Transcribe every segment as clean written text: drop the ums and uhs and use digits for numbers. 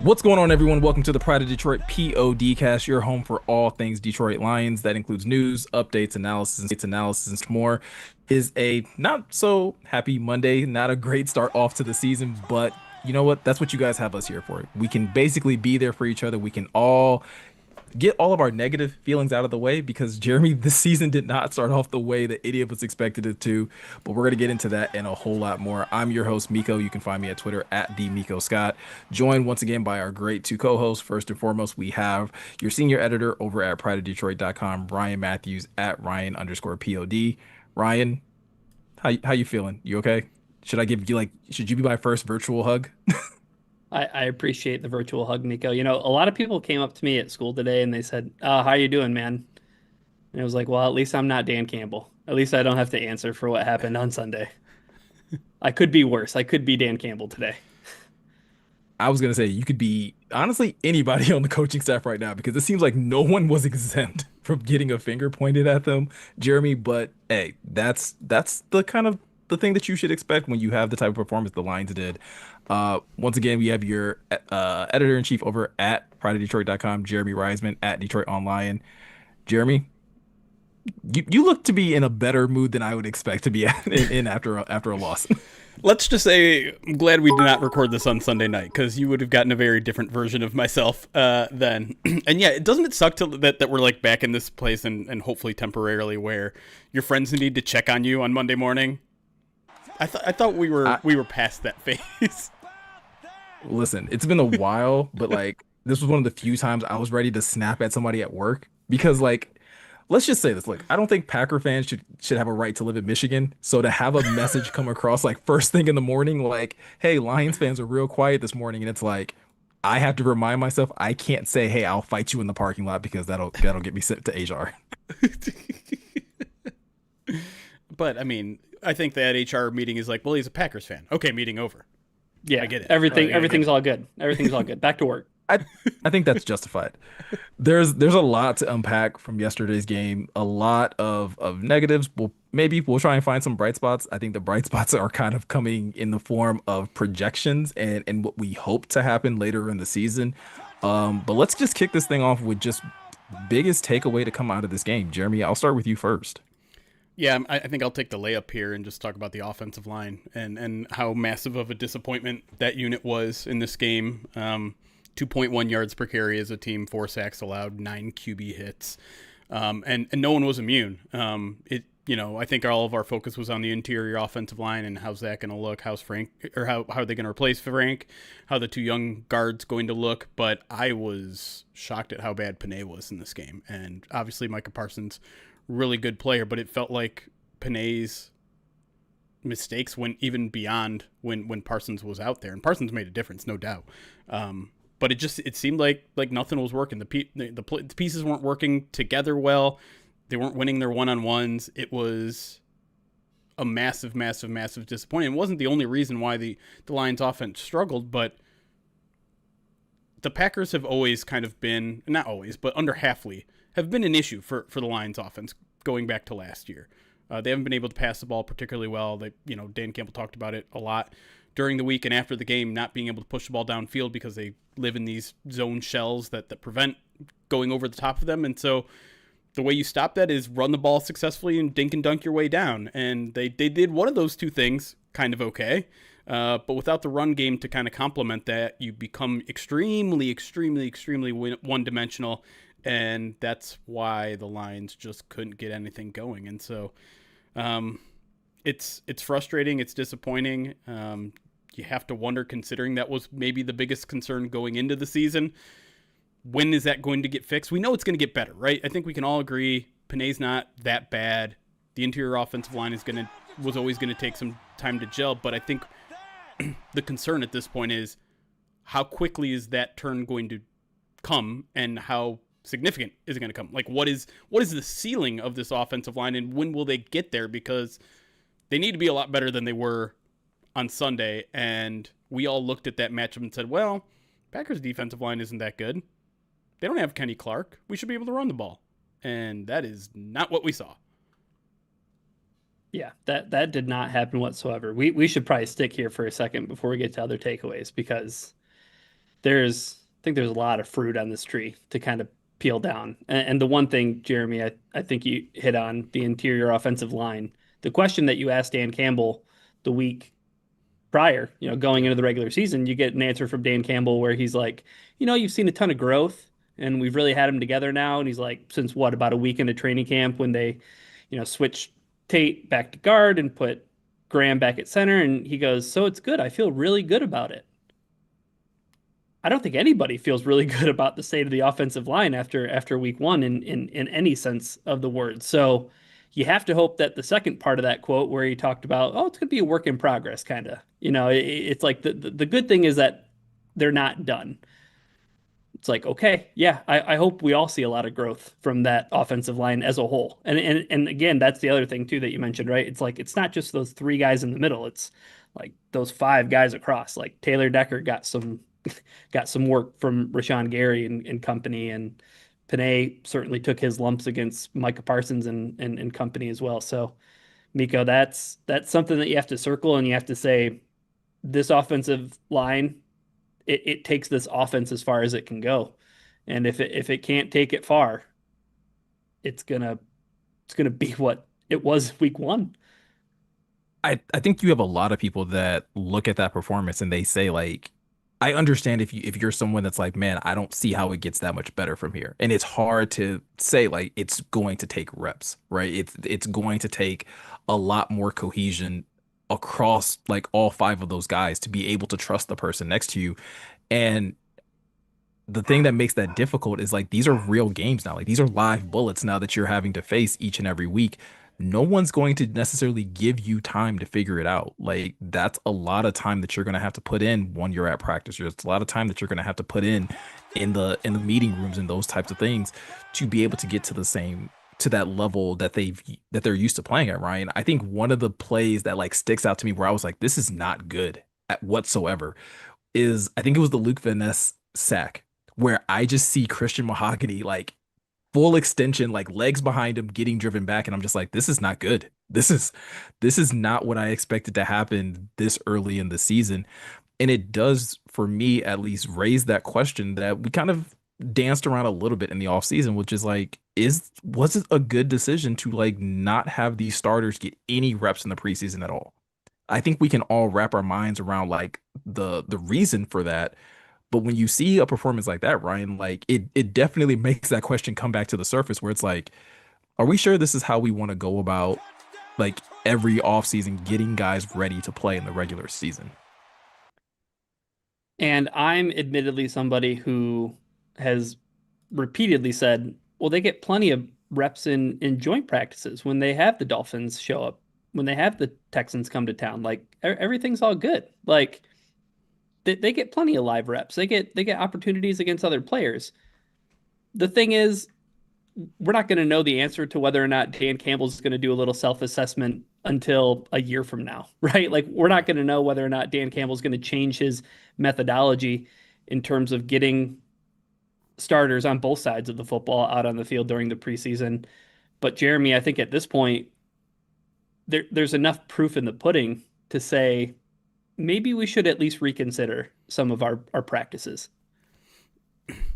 What's going on, everyone? Welcome to the Pride of Detroit PODcast, your home for all things Detroit Lions. That includes news, updates, analysis, and more. Is a not so happy Monday, not a great start off to the season, but you know what? That's what you guys have us here for. We can basically be there for each other. We can all get all of our negative feelings out of the way because Jeremy, this season did not start off the way that any of us expected it to. But we're going to get into that and a whole lot more. I'm your host, Miko. You can find me at Twitter at @DMikoScott. Joined once again by our great two co-hosts. First and foremost, we have your senior editor over at prideofdetroit.com, Ryan Matthews at Ryan_POD. Ryan, how you feeling? You okay? Should you be my first virtual hug? I appreciate the virtual hug, Nico. A lot of people came up to me at school today and they said, how you doing, man? And I was like, well, at least I'm not Dan Campbell. At least I don't have to answer for what happened on Sunday. I could be worse. I could be Dan Campbell today. I was gonna say you could be honestly anybody on the coaching staff right now because it seems like no one was exempt from getting a finger pointed at them, Jeremy. But hey, that's the kind of the thing that you should expect when you have the type of performance the Lions did. Once again, we have your editor in chief over at prideofdetroit.com, Jeremy Reisman at Detroit Online. Jeremy, you look to be in a better mood than I would expect to be in after a loss. Let's just say I'm glad we did not record this on Sunday night because you would have gotten a very different version of myself then. And yeah, doesn't it suck that we're like back in this place and hopefully temporarily where your friends need to check on you on Monday morning? I thought we were past that phase. Listen, it's been a while, but like this was one of the few times I was ready to snap at somebody at work because like let's just say this, like I don't think Packer fans should have a right to live in Michigan. So to have a message come across like first thing in the morning like, "Hey, Lions fans are real quiet this morning." And it's like I have to remind myself I can't say, "Hey, I'll fight you in the parking lot," because that'll get me sent to HR. But I mean, I think that HR meeting is like, well, he's a Packers fan. Okay, meeting over. Yeah, I get it. everything's all good. Everything's all good. Back to work. I I think that's justified. There's a lot to unpack from yesterday's game. A lot of negatives. We'll try and find some bright spots. I think the bright spots are kind of coming in the form of projections and what we hope to happen later in the season. But let's just kick this thing off with just biggest takeaway to come out of this game. Jeremy, I'll start with you first. Yeah, I think I'll take the layup here and just talk about the offensive line and how massive of a disappointment that unit was in this game. 2.1 yards per carry as a team, 4 sacks allowed, 9 QB hits, and no one was immune. I think all of our focus was on the interior offensive line and how's that going to look, how's Frank, or how are they going to replace Frank, how the two young guards going to look. But I was shocked at how bad Panay was in this game, and obviously Micah Parsons, really good player, but it felt like Panay's mistakes went even beyond when Parsons was out there, and Parsons made a difference, no doubt. But it seemed like nothing was working. The pieces weren't working together well. They weren't winning their one-on-ones. It was a massive, massive, massive disappointment. It wasn't the only reason why the Lions offense struggled, but the Packers have always kind of been, not always, but under Hafley, have been an issue for the Lions offense going back to last year. They haven't been able to pass the ball particularly well. Dan Campbell talked about it a lot during the week and after the game, not being able to push the ball downfield because they live in these zone shells that prevent going over the top of them. And so the way you stop that is run the ball successfully and dink and dunk your way down. And they did one of those two things kind of okay. But without the run game to kind of complement that, you become extremely, extremely, extremely one-dimensional. And that's why the Lions just couldn't get anything going. And so it's frustrating. It's disappointing. You have to wonder, considering that was maybe the biggest concern going into the season, when is that going to get fixed? We know it's going to get better, right? I think we can all agree Panay's not that bad. The interior offensive line was always going to take some time to gel. But I think the concern at this point is how quickly is that turn going to come, and how significant is it going to come? Like, what is the ceiling of this offensive line, and when will they get there? Because they need to be a lot better than they were on Sunday. And we all looked at that matchup and said, well, Packers defensive line isn't that good. They don't have Kenny Clark. We should be able to run the ball. And that is not what we saw. Yeah, that did not happen whatsoever. We should probably stick here for a second before we get to other takeaways, because I think there's a lot of fruit on this tree to kind of peel down. And the one thing, Jeremy, I think you hit on the interior offensive line. The question that you asked Dan Campbell the week prior, going into the regular season, you get an answer from Dan Campbell where he's like, you've seen a ton of growth and we've really had him together now. And he's like, since what, about a week into training camp when they, switched Tate back to guard and put Graham back at center. And he goes, so it's good. I feel really good about it. I don't think anybody feels really good about the state of the offensive line after week one in any sense of the word. So you have to hope that the second part of that quote where he talked about, oh, it's going to be a work in progress, kind of, it's like the good thing is that they're not done. It's like, okay, yeah, I hope we all see a lot of growth from that offensive line as a whole. And again, that's the other thing too that you mentioned, right? It's like it's not just those three guys in the middle. It's like those five guys across. Like Taylor Decker got some work from Rashawn Gary and company, and Panay certainly took his lumps against Micah Parsons and company as well. So Miko, that's something that you have to circle and you have to say this offensive line it takes this offense as far as it can go. And if it can't take it far, it's gonna be what it was week one. I think you have a lot of people that look at that performance and they say like, I understand if you're someone that's like, man, I don't see how it gets that much better from here. And it's hard to say like it's going to take reps, right? It's going to take a lot more cohesion across like all five of those guys to be able to trust the person next to you. And the thing that makes that difficult is like these are real games now. Like these are live bullets now that you're having to face each and every week. No one's going to necessarily give you time to figure it out. Like that's a lot of time that you're going to have to put in when you're at practice. It's a lot of time that you're going to have to put in the meeting rooms and those types of things to be able to get to that level that they're used to playing at, Ryan. I think one of the plays that like sticks out to me where I was like, this is not good at whatsoever is I think it was the Luke Van Ness sack where I just see Christian Mahogany like full extension, like legs behind him, getting driven back, and I'm just like, this is not good. This is not what I expected to happen this early in the season. And it does, for me at least, raise that question that we kind of danced around a little bit in the offseason, which is like, was it a good decision to like not have these starters get any reps in the preseason at all? I think we can all wrap our minds around like the reason for that. But when you see a performance like that, Ryan, like it definitely makes that question come back to the surface where it's like, are we sure this is how we want to go about like every offseason getting guys ready to play in the regular season? And I'm admittedly somebody who has repeatedly said, well, they get plenty of reps in joint practices when they have the Dolphins show up, when they have the Texans come to town. Like everything's all good. Like they get plenty of live reps. They get opportunities against other players. The thing is, we're not going to know the answer to whether or not Dan Campbell's going to do a little self-assessment until a year from now, right? Like we're not going to know whether or not Dan Campbell's going to change his methodology in terms of getting starters on both sides of the football out on the field during the preseason. But Jeremy, I think at this point, there's enough proof in the pudding to say maybe we should at least reconsider some of our practices.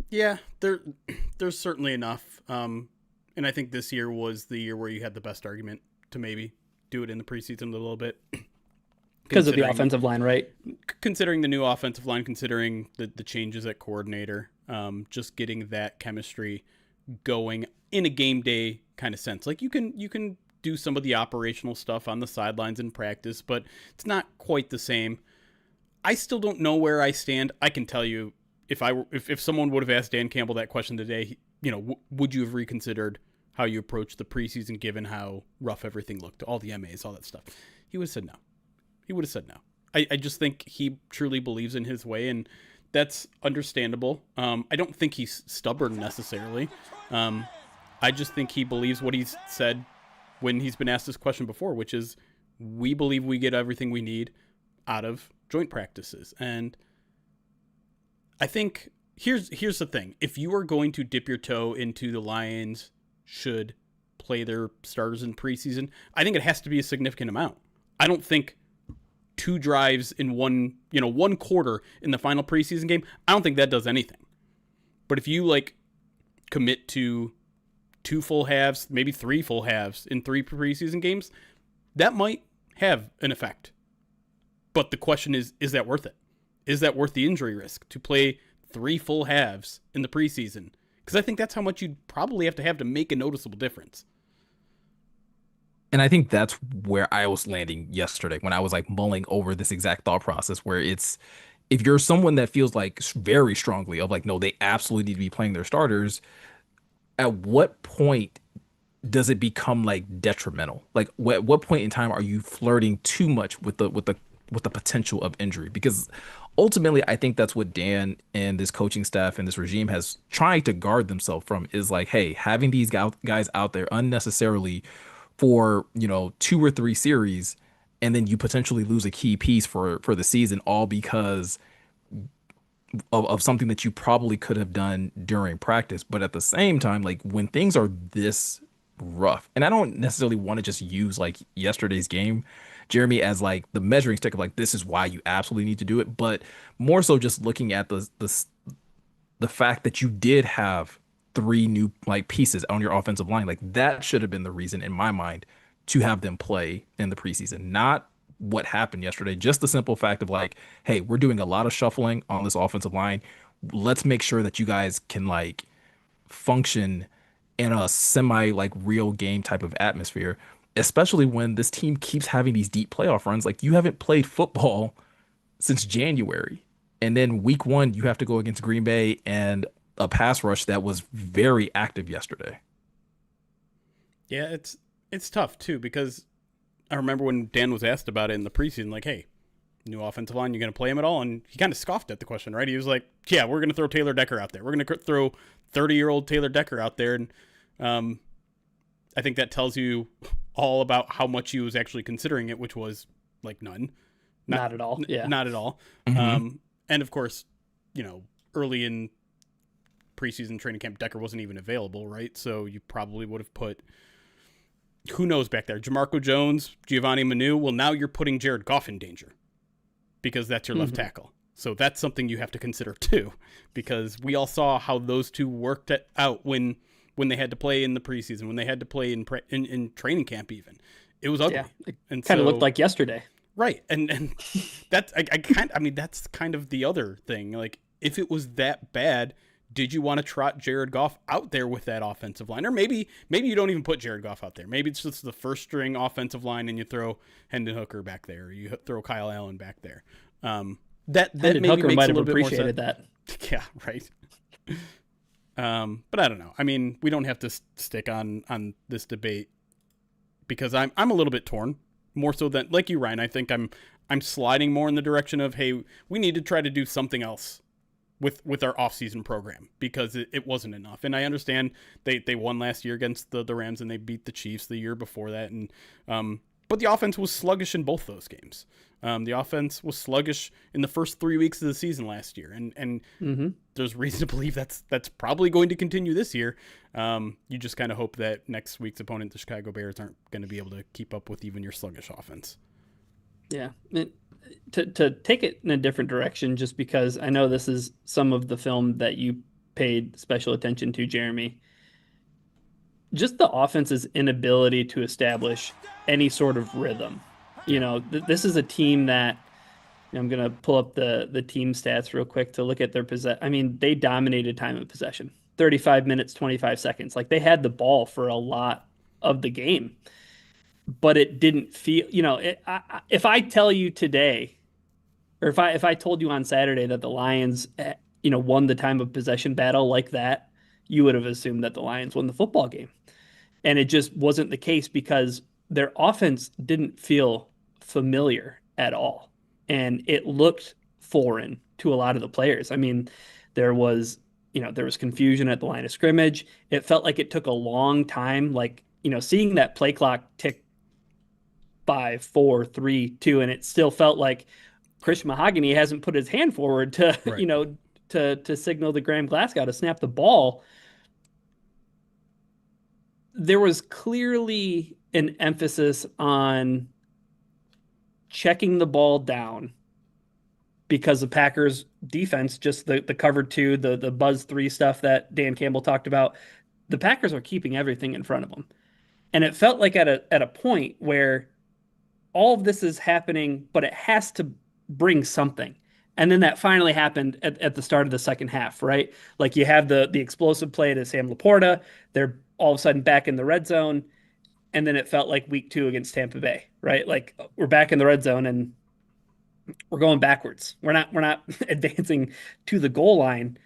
Yeah, there's certainly enough. And I think this year was the year where you had the best argument to maybe do it in the preseason a little bit. Because of the offensive line, right? Considering the new offensive line, considering the changes at coordinator, just getting that chemistry going in a game day kind of sense. Like you can do some of the operational stuff on the sidelines in practice, but it's not quite the same. I still don't know where I stand. I can tell you if someone would have asked Dan Campbell that question today, would you have reconsidered how you approached the preseason given how rough everything looked, all the MAs, all that stuff? He would have said no. He would have said no. I just think he truly believes in his way, and that's understandable. I don't think he's stubborn necessarily. I just think he believes what he's said when he's been asked this question before, which is we believe we get everything we need out of joint practices. And I think here's the thing. If you are going to dip your toe into the Lions should play their starters in preseason, I think it has to be a significant amount. I don't think 2 drives in one quarter in the final preseason game, I don't think that does anything. But if you like commit to 2 full halves, maybe 3 full halves in 3 preseason games, that might have an effect. But the question is that worth it? Is that worth the injury risk to play 3 full halves in the preseason? Because I think that's how much you'd probably have to make a noticeable difference. And I think that's where I was landing yesterday when I was like mulling over this exact thought process where it's if you're someone that feels like very strongly of like, no, they absolutely need to be playing their starters, at what point does it become like detrimental? Like what point in time are you flirting too much with the potential of injury? Because ultimately, I think that's what Dan and this coaching staff and this regime has tried to guard themselves from is like, hey, having these guys out there unnecessarily for 2 or 3 series, and then you potentially lose a key piece for the season, all because of something that you probably could have done during practice. But at the same time, like when things are this rough, and I don't necessarily want to just use like yesterday's game, Jeremy, as like the measuring stick of like this is why you absolutely need to do it, but more so just looking at the fact that you did have 3 new like pieces on your offensive line, like that should have been the reason in my mind to have them play in the preseason, not what happened yesterday. Just the simple fact of like, hey, we're doing a lot of shuffling on this offensive line. Let's make sure that you guys can like function in a semi like real game type of atmosphere, especially when this team keeps having these deep playoff runs. Like you haven't played football since January. And then week 1, you have to go against Green Bay and a pass rush that was very active yesterday. Yeah, it's tough too because I remember when Dan was asked about it in the preseason, like, hey, new offensive line, you going to play him at all? And he kind of scoffed at the question, right? He was like, yeah, we're going to throw Taylor Decker out there. We're going to throw 30-year-old Taylor Decker out there. And I think that tells you all about how much he was actually considering it, which was like none. Not at all. Yeah. Not at all. Mhm. And of course, early in preseason training camp, Decker wasn't even available, right? So you probably would have put who knows back there? Jamarco Jones, Giovanni Manu. Well, now you're putting Jared Goff in danger because that's your left tackle. So that's something you have to consider too, because we all saw how those two worked out when they had to play in the preseason, when they had to play in training camp. Even it was ugly. Yeah, it and kind of so, looked like yesterday. right? And that's that's kind of the other thing. Like if it was that bad, did you want to trot Jared Goff out there with that offensive line? Or maybe you don't even put Jared Goff out there. Maybe it's just the first string offensive line and you throw Hendon Hooker back there. Or you throw Kyle Allen back there. That maybe Hooker makes might a have little bit more sense. appreciated that. Yeah, right. But I don't know. I mean, we don't have to stick on this debate because I'm a little bit torn. More so than like you, Ryan. I think I'm sliding more in the direction of, hey, we need to try to do something else with our offseason program because it wasn't enough. And I understand they won last year against the Rams and they beat the Chiefs the year before that. And but the offense was sluggish in both those games. The offense was sluggish in the first 3 weeks of the season last year. And there's reason to believe that's probably going to continue this year. You just kind of hope that next week's opponent, the Chicago Bears, aren't going to be able to keep up with even your sluggish offense. Yeah. To take it in a different direction, just because I know this is some of the film that you paid special attention to, Jeremy. Just the offense's inability to establish any sort of rhythm. This is a team that I'm going to pull up the team stats real quick to look at their possession. I mean, they dominated time of possession, 35 minutes, 25 seconds. Like they had the ball for a lot of the game, but it didn't feel, if I tell you today, or if I told you on Saturday that the Lions, won the time of possession battle like that, you would have assumed that the Lions won the football game. And it just wasn't the case because their offense didn't feel familiar at all. And it looked foreign to a lot of the players. I mean, there was confusion at the line of scrimmage. It felt like it took a long time, like, seeing that play clock tick by 4, 3, 2, and it still felt like Chris Mahogany hasn't put his hand forward to, Right. to signal the Graham Glasgow to snap the ball. There was clearly an emphasis on checking the ball down because the Packers defense, just the cover two, the buzz three stuff that Dan Campbell talked about, the Packers are keeping everything in front of them. And it felt like at a point where all of this is happening, but it has to bring something. And then that finally happened at the start of the second half, right? Like you have the explosive play to Sam Laporta. They're all of a sudden back in the red zone. And then it felt like week 2 against Tampa Bay, right? Like we're back in the red zone and we're going backwards. We're not advancing to the goal line.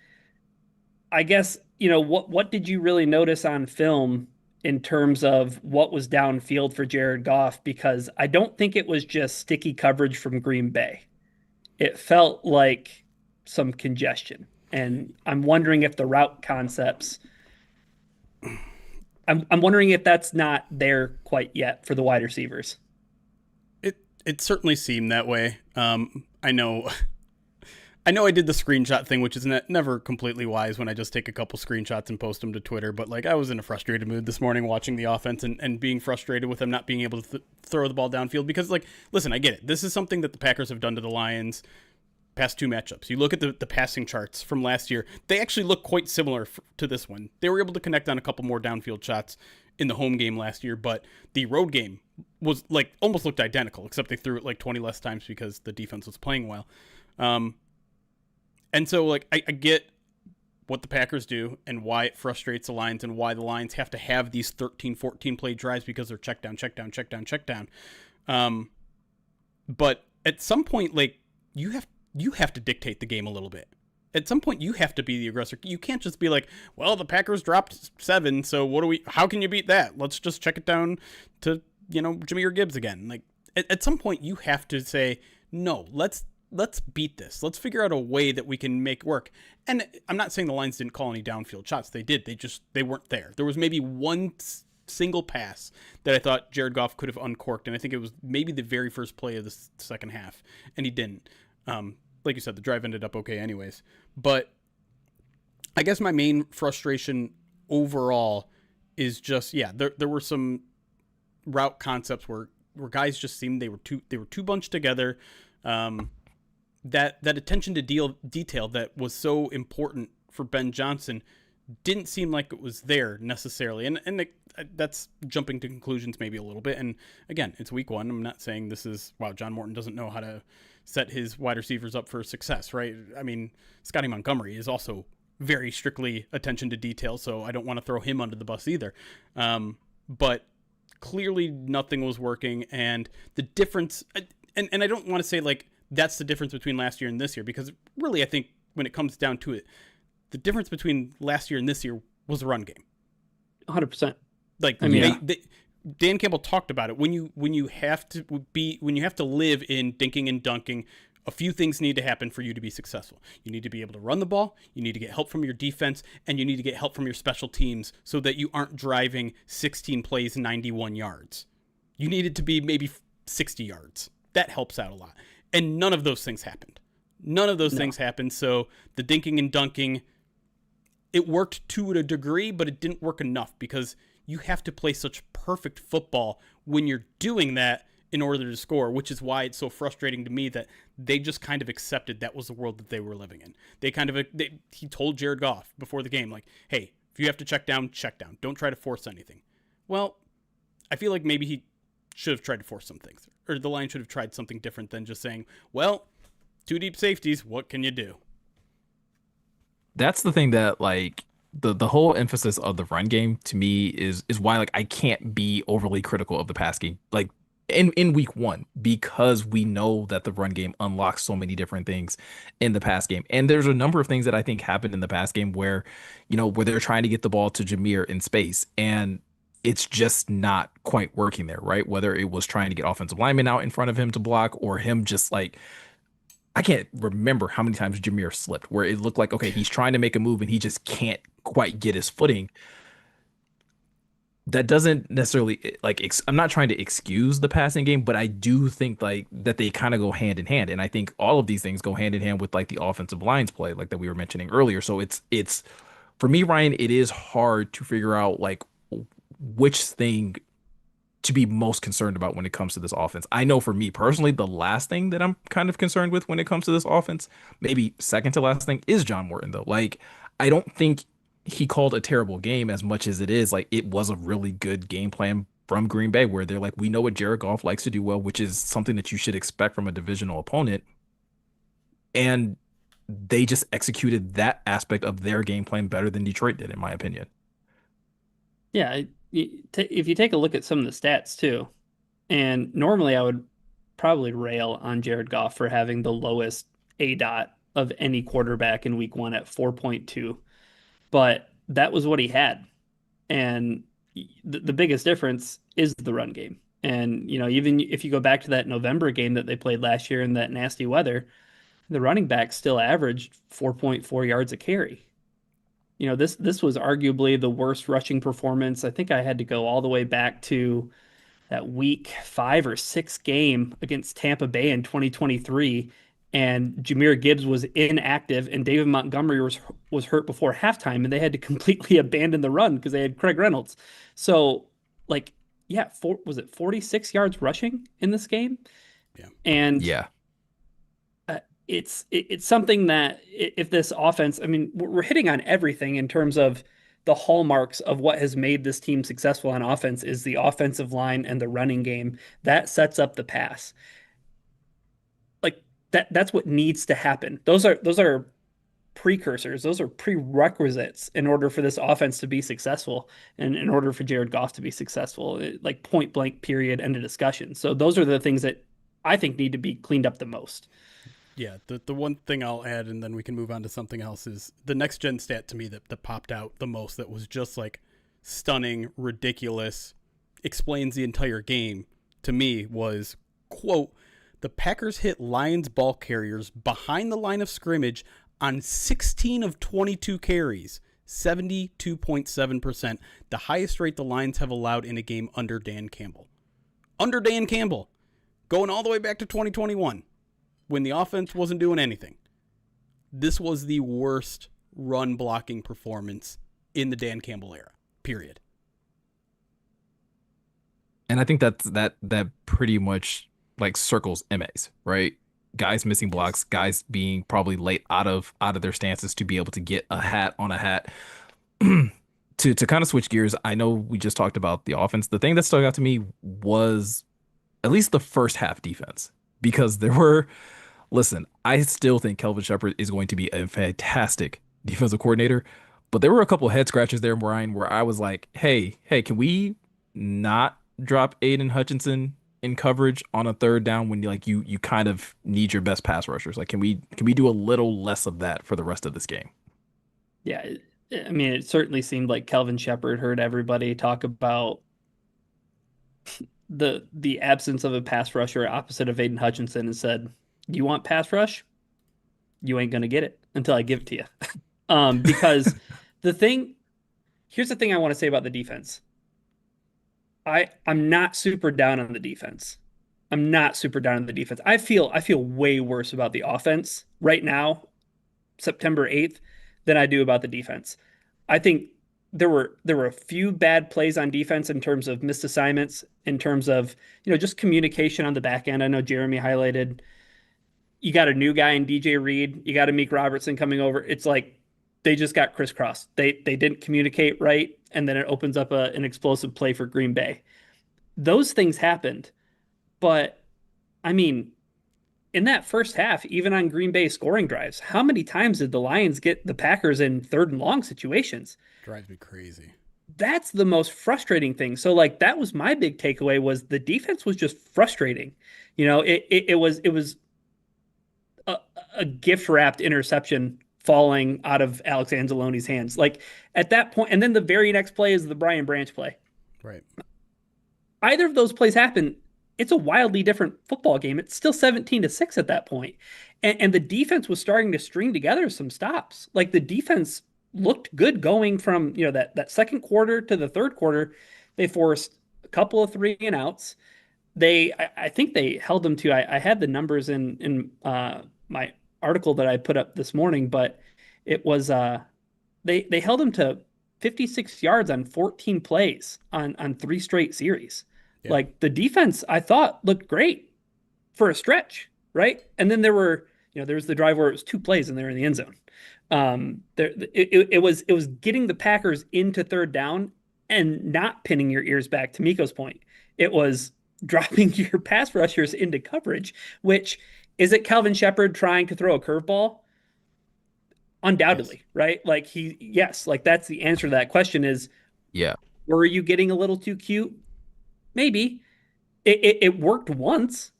I guess, what did you really notice on film in terms of what was downfield for Jared Goff? Because I don't think it was just sticky coverage from Green Bay. It felt like some congestion. And I'm wondering if the route concepts, I'm wondering if that's not there quite yet for the wide receivers. It certainly seemed that way. I know I did the screenshot thing, which is never completely wise when I just take a couple screenshots and post them to Twitter. But like I was in a frustrated mood this morning watching the offense and being frustrated with them not being able to throw the ball downfield because, like, listen, I get it. This is something that the Packers have done to the Lions past 2 matchups. You look at the passing charts from last year. They actually look quite similar to this one. They were able to connect on a couple more downfield shots in the home game last year, but the road game was like almost looked identical, except they threw it like 20 less times because the defense was playing well. And so, like, I get what the Packers do and why it frustrates the Lions and why the Lions have to have these 13, 14 play drives because they're check down, check down, check down, check down. But at some point, like, you have to dictate the game a little bit. At some point, you have to be the aggressor. You can't just be like, well, the Packers dropped 7, so how can you beat that? Let's just check it down to, Jahmyr Gibbs again. Like, at some point, you have to say, no, let's beat this. Let's figure out a way that we can make work. And I'm not saying the Lions didn't call any downfield shots. They did. They weren't there. There was maybe one single pass that I thought Jared Goff could have uncorked, and I think it was maybe the very first play of the second half, and he didn't. Like you said, the drive ended up okay anyways. But I guess my main frustration overall is just, there were some route concepts where guys just seemed they were too bunched together. That attention to detail that was so important for Ben Johnson didn't seem like it was there necessarily. And that's jumping to conclusions maybe a little bit. And again, it's week 1. I'm not saying this is, wow, John Morton doesn't know how to set his wide receivers up for success, right? I mean, Scotty Montgomery is also very strictly attention to detail, so I don't want to throw him under the bus either. But clearly nothing was working, and the difference, and I don't want to say like that's the difference between last year and this year, because really I think when it comes down to it, the difference between last year and this year was the run game. 100%. Like, I mean, Dan Campbell talked about it. When you have to live in dinking and dunking, a few things need to happen for you to be successful. You need to be able to run the ball, you need to get help from your defense, and you need to get help from your special teams so that you aren't driving 16 plays 91 yards. You need it to be maybe 60 yards. That helps out a lot. And none of those things happened. Things happened. So the dinking and dunking, it worked to a degree, but it didn't work enough because you have to play such perfect football when you're doing that in order to score, which is why it's so frustrating to me that they just kind of accepted that was the world that they were living in. He told Jared Goff before the game, like, hey, if you have to check down, check down. Don't try to force anything. Well, I feel like maybe he should have tried to force some things, or the Lions should have tried something different than just saying, well, 2 deep safeties, what can you do? That's the thing that, like, the whole emphasis of the run game to me is why, like, I can't be overly critical of the pass game, like, in week 1, because we know that the run game unlocks so many different things in the pass game. And there's a number of things that I think happened in the pass game where they're trying to get the ball to Jahmyr in space, and it's just not quite working there, right? Whether it was trying to get offensive linemen out in front of him to block, or him just, like, I can't remember how many times Jahmyr slipped where it looked like, okay, he's trying to make a move and he just can't quite get his footing. That doesn't necessarily, like, I'm not trying to excuse the passing game, but I do think, like, that they kind of go hand in hand. And I think all of these things go hand in hand with, like, the offensive lines play, like that we were mentioning earlier. So it's for me, Ryan, it is hard to figure out, like, which thing to be most concerned about when it comes to this offense. I know for me personally, the last thing that I'm kind of concerned with when it comes to this offense, maybe second to last thing, is John Morton though. Like, I don't think he called a terrible game as much as it is like it was a really good game plan from Green Bay where they're like, we know what Jared Goff likes to do well, which is something that you should expect from a divisional opponent. And they just executed that aspect of their game plan better than Detroit did, in my opinion. Yeah, if you take a look at some of the stats too, and normally I would probably rail on Jared Goff for having the lowest A dot of any quarterback in week one at 4.2, but that was what he had. And the biggest difference is the run game. And, even if you go back to that November game that they played last year in that nasty weather, the running back still averaged 4.4 yards a carry. This was arguably the worst rushing performance. I think I had to go all the way back to that week 5 or 6 game against Tampa Bay in 2023. And Jahmyr Gibbs was inactive, and David Montgomery was hurt before halftime, and they had to completely abandon the run because they had Craig Reynolds. So, like, yeah, was it 46 yards rushing in this game? Yeah. And Yeah. It's something that if this offense, I mean, we're hitting on everything in terms of the hallmarks of what has made this team successful on offense is the offensive line and the running game that sets up the pass. Like that's what needs to happen. Those are precursors. Those are prerequisites in order for this offense to be successful and in order for Jared Goff to be successful. Like point blank period, end of discussion. So those are the things that I think need to be cleaned up the most. Yeah, the one thing I'll add, and then we can move on to something else, is the next gen stat to me that popped out the most, that was just like stunning, ridiculous, explains the entire game to me, was, quote, the Packers hit Lions ball carriers behind the line of scrimmage on 16 of 22 carries, 72.7%, the highest rate the Lions have allowed in a game under Dan Campbell. Under Dan Campbell, going all the way back to 2021. When the offense wasn't doing anything. This was the worst run blocking performance in the Dan Campbell era, period. And I think that pretty much like circles MAs, right? Guys missing blocks, guys being probably late out of their stances to be able to get a hat on a hat. To kind of switch gears, I know we just talked about the offense. The thing that stuck out to me was at least the first half defense, because there were listen, I still think Kelvin Shepard is going to be a fantastic defensive coordinator, but there were a couple head scratches there, Brian, where I was like, hey, can we not drop Aiden Hutchinson in coverage on a third down when you kind of need your best pass rushers? Like, can we do a little less of that for the rest of this game? Yeah, I mean, it certainly seemed like Kelvin Shepard heard everybody talk about the absence of a pass rusher opposite of Aiden Hutchinson and said, you want pass rush? You ain't going to get it until I give it to you. Because here's the thing I want to say about the defense. I'm not super down on the defense. I'm not super down on the defense. I feel way worse about the offense right now, September 8th, than I do about the defense. I think there were a few bad plays on defense in terms of missed assignments, in terms of, just communication on the back end. I know Jeremy highlighted you got a new guy in DJ Reed, you got a Meek Robertson coming over. It's like they just got crisscrossed. They didn't communicate right, and then it opens up an explosive play for Green Bay. Those things happened, but I mean, in that first half, even on Green Bay scoring drives, how many times did the Lions get the Packers in third and long situations? Drives me crazy. That's the most frustrating thing. So like that was my big takeaway, was the defense was just frustrating. It was a gift wrapped interception falling out of Alex Anzalone's hands. Like at that point, and then the very next play is the Brian Branch play. Right. Either of those plays happen, it's a wildly different football game. It's still 17-6 at that point. And the defense was starting to string together some stops. Like the defense looked good going from, that second quarter to the third quarter. They forced a couple of 3-and-outs. I think they held them to, I had the numbers in my article that I put up this morning, but it was they held them to 56 yards on 14 plays on 3 straight series. Yeah. Like the defense, I thought looked great for a stretch, right? And then there was the drive where it was two plays and they're in the end zone. It was getting the Packers into third down and not pinning your ears back. To Miko's point, it was dropping your pass rushers into coverage. Which is it? Calvin Shepard trying to throw a curveball? Yes. Undoubtedly, right? Like yes, like that's the answer to that question. Is Yeah. were you getting a little too cute? Maybe it worked once,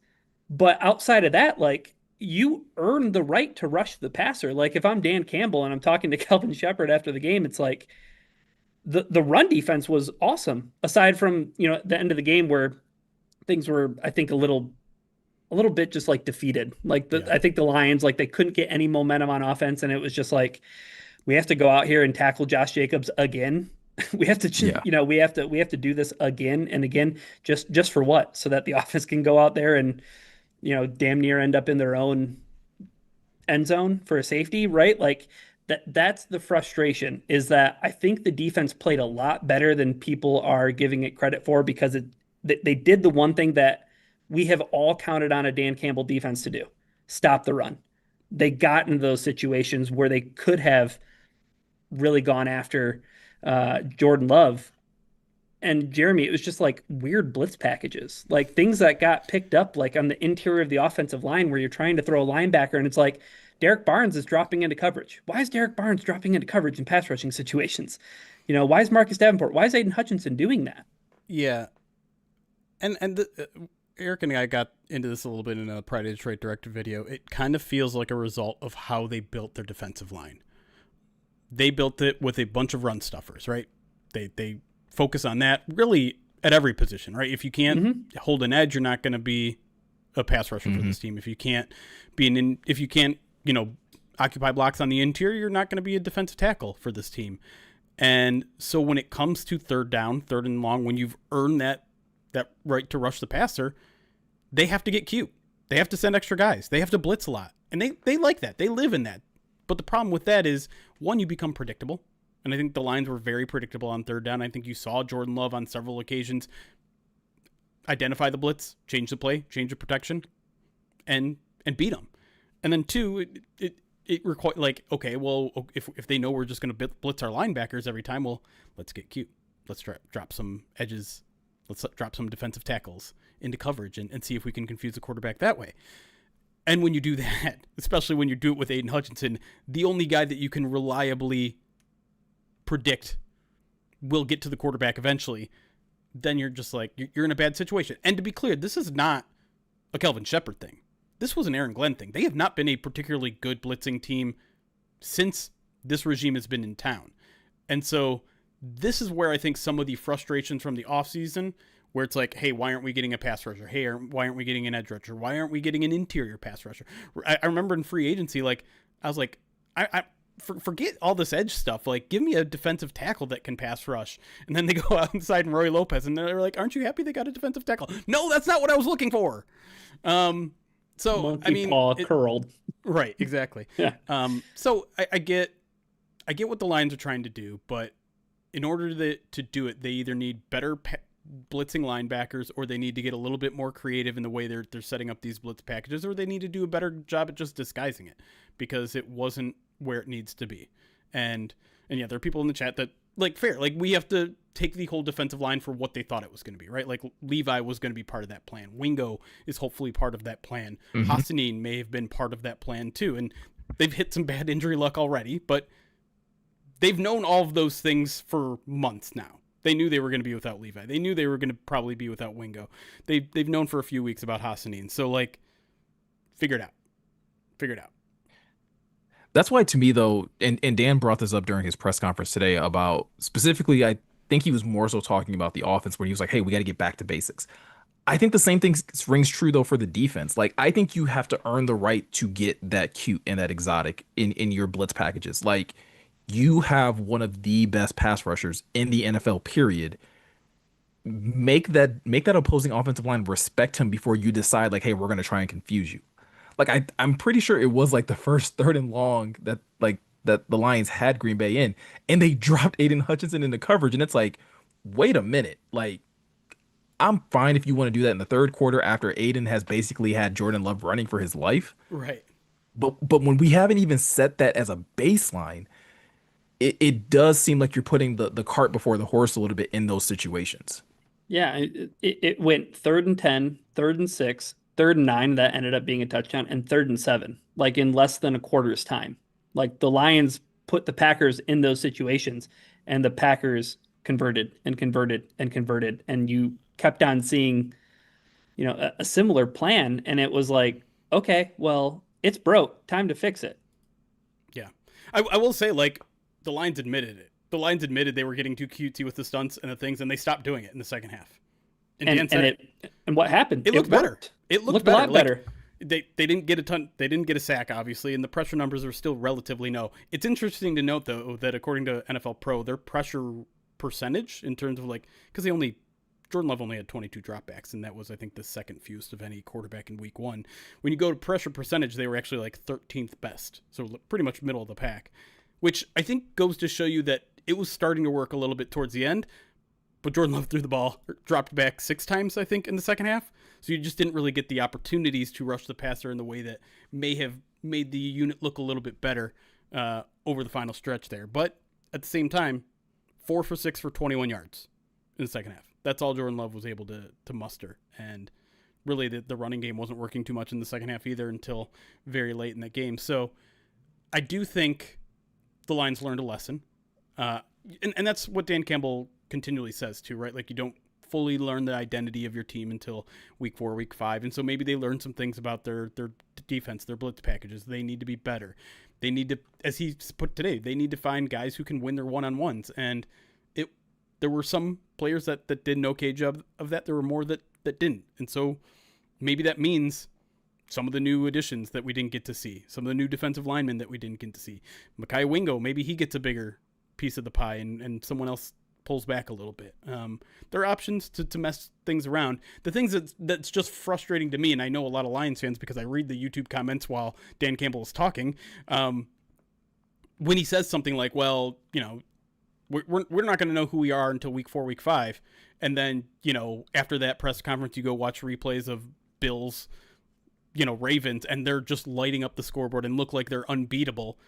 but outside of that, like you earned the right to rush the passer. Like if I'm Dan Campbell and I'm talking to Calvin Shepard after the game, it's like the run defense was awesome. Aside from the end of the game where things were, I think, a little bit just like defeated. Like Yeah. I think the Lions, like they couldn't get any momentum on offense, and it was just like we have to go out here and tackle Josh Jacobs again. We have to, Yeah. we have to do this again and again, just for what? So that the offense can go out there and damn near end up in their own end zone for a safety, right? Like that's the frustration is that I think the defense played a lot better than people are giving it credit for because they did the one thing that we have all counted on a Dan Campbell defense to do: stop the run. They got into those situations where they could have really gone after Jordan Love and Jeremy. It was just like weird blitz packages, like things that got picked up like on the interior of the offensive line where you're trying to throw a linebacker and it's like Derek Barnes is dropping into coverage. Why is Derek Barnes dropping into coverage in pass rushing situations? Why is Marcus Davenport? Why is Aiden Hutchinson doing that? Yeah. And Eric and I got into this a little bit in a Pride of Detroit director video. It kind of feels like a result of how they built their defensive line. They built it with a bunch of run stuffers, right? They focus on that really at every position, right? If you can't hold an edge, you're not going to be a pass rusher for this team. If you can't if you can't, occupy blocks on the interior, you're not going to be a defensive tackle for this team. And so when it comes to third down, third and long, when you've earned that right to rush the passer, they have to get cute. They have to send extra guys. They have to blitz a lot. And they like that. They live in that. But the problem with that is, one, you become predictable. And I think the lines were very predictable on third down. I think you saw Jordan Love on several occasions identify the blitz, change the play, change the protection, and beat them. And then two, it requires, like, okay, well, if they know we're just going to blitz our linebackers every time, well, let's get cute. Let's drop some edges. Let's drop some defensive tackles into coverage and see if we can confuse the quarterback that way. And when you do that, especially when you do it with Aiden Hutchinson, the only guy that you can reliably predict will get to the quarterback eventually, then you're just like, you're in a bad situation. And to be clear, this is not a Kelvin Shepard thing. This was an Aaron Glenn thing. They have not been a particularly good blitzing team since this regime has been in town. And so this is where I think some of the frustrations from the offseason, where it's like, hey, why aren't we getting a pass rusher? Hey, why aren't we getting an edge rusher? Why aren't we getting an interior pass rusher? I remember in free agency, like, I was like, forget all this edge stuff. Like, give me a defensive tackle that can pass rush. And then they go outside and Roy Lopez, and they're like, aren't you happy they got a defensive tackle? No, that's not what I was looking for. So Monkey I mean, paw curled. Right, exactly. Yeah. So I get what the Lions are trying to do, but in order to do it, they either need better blitzing linebackers, or they need to get a little bit more creative in the way they're setting up these blitz packages, or they need to do a better job at just disguising it, because it wasn't where it needs to be. And yeah, there are people in the chat that, like, fair, like, we have to take the whole defensive line for what they thought it was going to be, right? Like, Levi was going to be part of that plan. Wingo is hopefully part of that plan. Hassanin may have been part of that plan too. And they've hit some bad injury luck already, but they've known all of those things for months now. They knew they were going to be without Levi. They knew they were going to probably be without Wingo. They've known for a few weeks about Hassanin. So, like, figure it out. Figure it out. That's why, to me, though, and Dan brought this up during his press conference today about, specifically, I think he was more so talking about the offense, where he was like, hey, we got to get back to basics. I think the same thing rings true, though, for the defense. Like, I think you have to earn the right to get that cute and that exotic in your blitz packages. Like, you have one of the best pass rushers in the NFL, period. Make that opposing offensive line respect him before you decide, like, hey, we're going to try and confuse you. Like, I'm pretty sure it was like the first third and long that the Lions had Green Bay in, and they dropped Aiden Hutchinson into coverage, and it's like, wait a minute, like, I'm fine if you want to do that in the third quarter after Aiden has basically had Jordan Love running for his life. Right. But when we haven't even set that as a baseline, it does seem like you're putting the cart before the horse a little bit in those situations. Yeah, it went 3rd and 10, 3rd and 6, 3rd and 9 that ended up being a touchdown, and 3rd and 7, like in less than a quarter's time. Like the Lions put the Packers in those situations, and the Packers converted and converted and converted, and you kept on seeing, a similar plan, and it was like, okay, well, it's broke, time to fix it. Yeah. I will say, like, the Lions admitted it. The Lions admitted they were getting too cutesy with the stunts and the things, and they stopped doing it in the second half. And Dan said and what happened? it looked better. Worked. It looked a better. lot better. They didn't get a ton. They didn't get a sack, obviously, and the pressure numbers are still relatively low. It's interesting to note, though, that according to NFL Pro, their pressure percentage in terms of because Jordan Love only had 22 dropbacks, and that was, I think, the second fewest of any quarterback in week one. When you go to pressure percentage, they were actually 13th best, so pretty much middle of the pack, which I think goes to show you that it was starting to work a little bit towards the end, but Jordan Love threw the ball, dropped back 6 times, I think, in the second half, so you just didn't really get the opportunities to rush the passer in the way that may have made the unit look a little bit better over the final stretch there. But at the same time, 4 for 6 for 21 yards in the second half. That's all Jordan Love was able to muster. And really the running game wasn't working too much in the second half either until very late in the game. So I do think the Lions learned a lesson. And that's what Dan Campbell continually says too, right? Like, you don't fully learn the identity of your team until week 4, week 5. And so maybe they learned some things about their defense, their blitz packages. They need to be better. They need to, as he put today, they need to find guys who can win their one-on-ones. And there were some players that did an okay job of that. There were more that didn't. And so maybe that means some of the new additions that we didn't get to see, some of the new defensive linemen that we didn't get to see. Mekhi Wingo, maybe he gets a bigger piece of the pie and someone else pulls back a little bit. There are options to mess things around. The things that's just frustrating to me, and I know a lot of Lions fans because I read the YouTube comments while Dan Campbell is talking, when he says something like, well, we're not going to know who we are until week 4, week 5. And then, after that press conference, you go watch replays of Bills, Ravens, and they're just lighting up the scoreboard and look like they're unbeatable.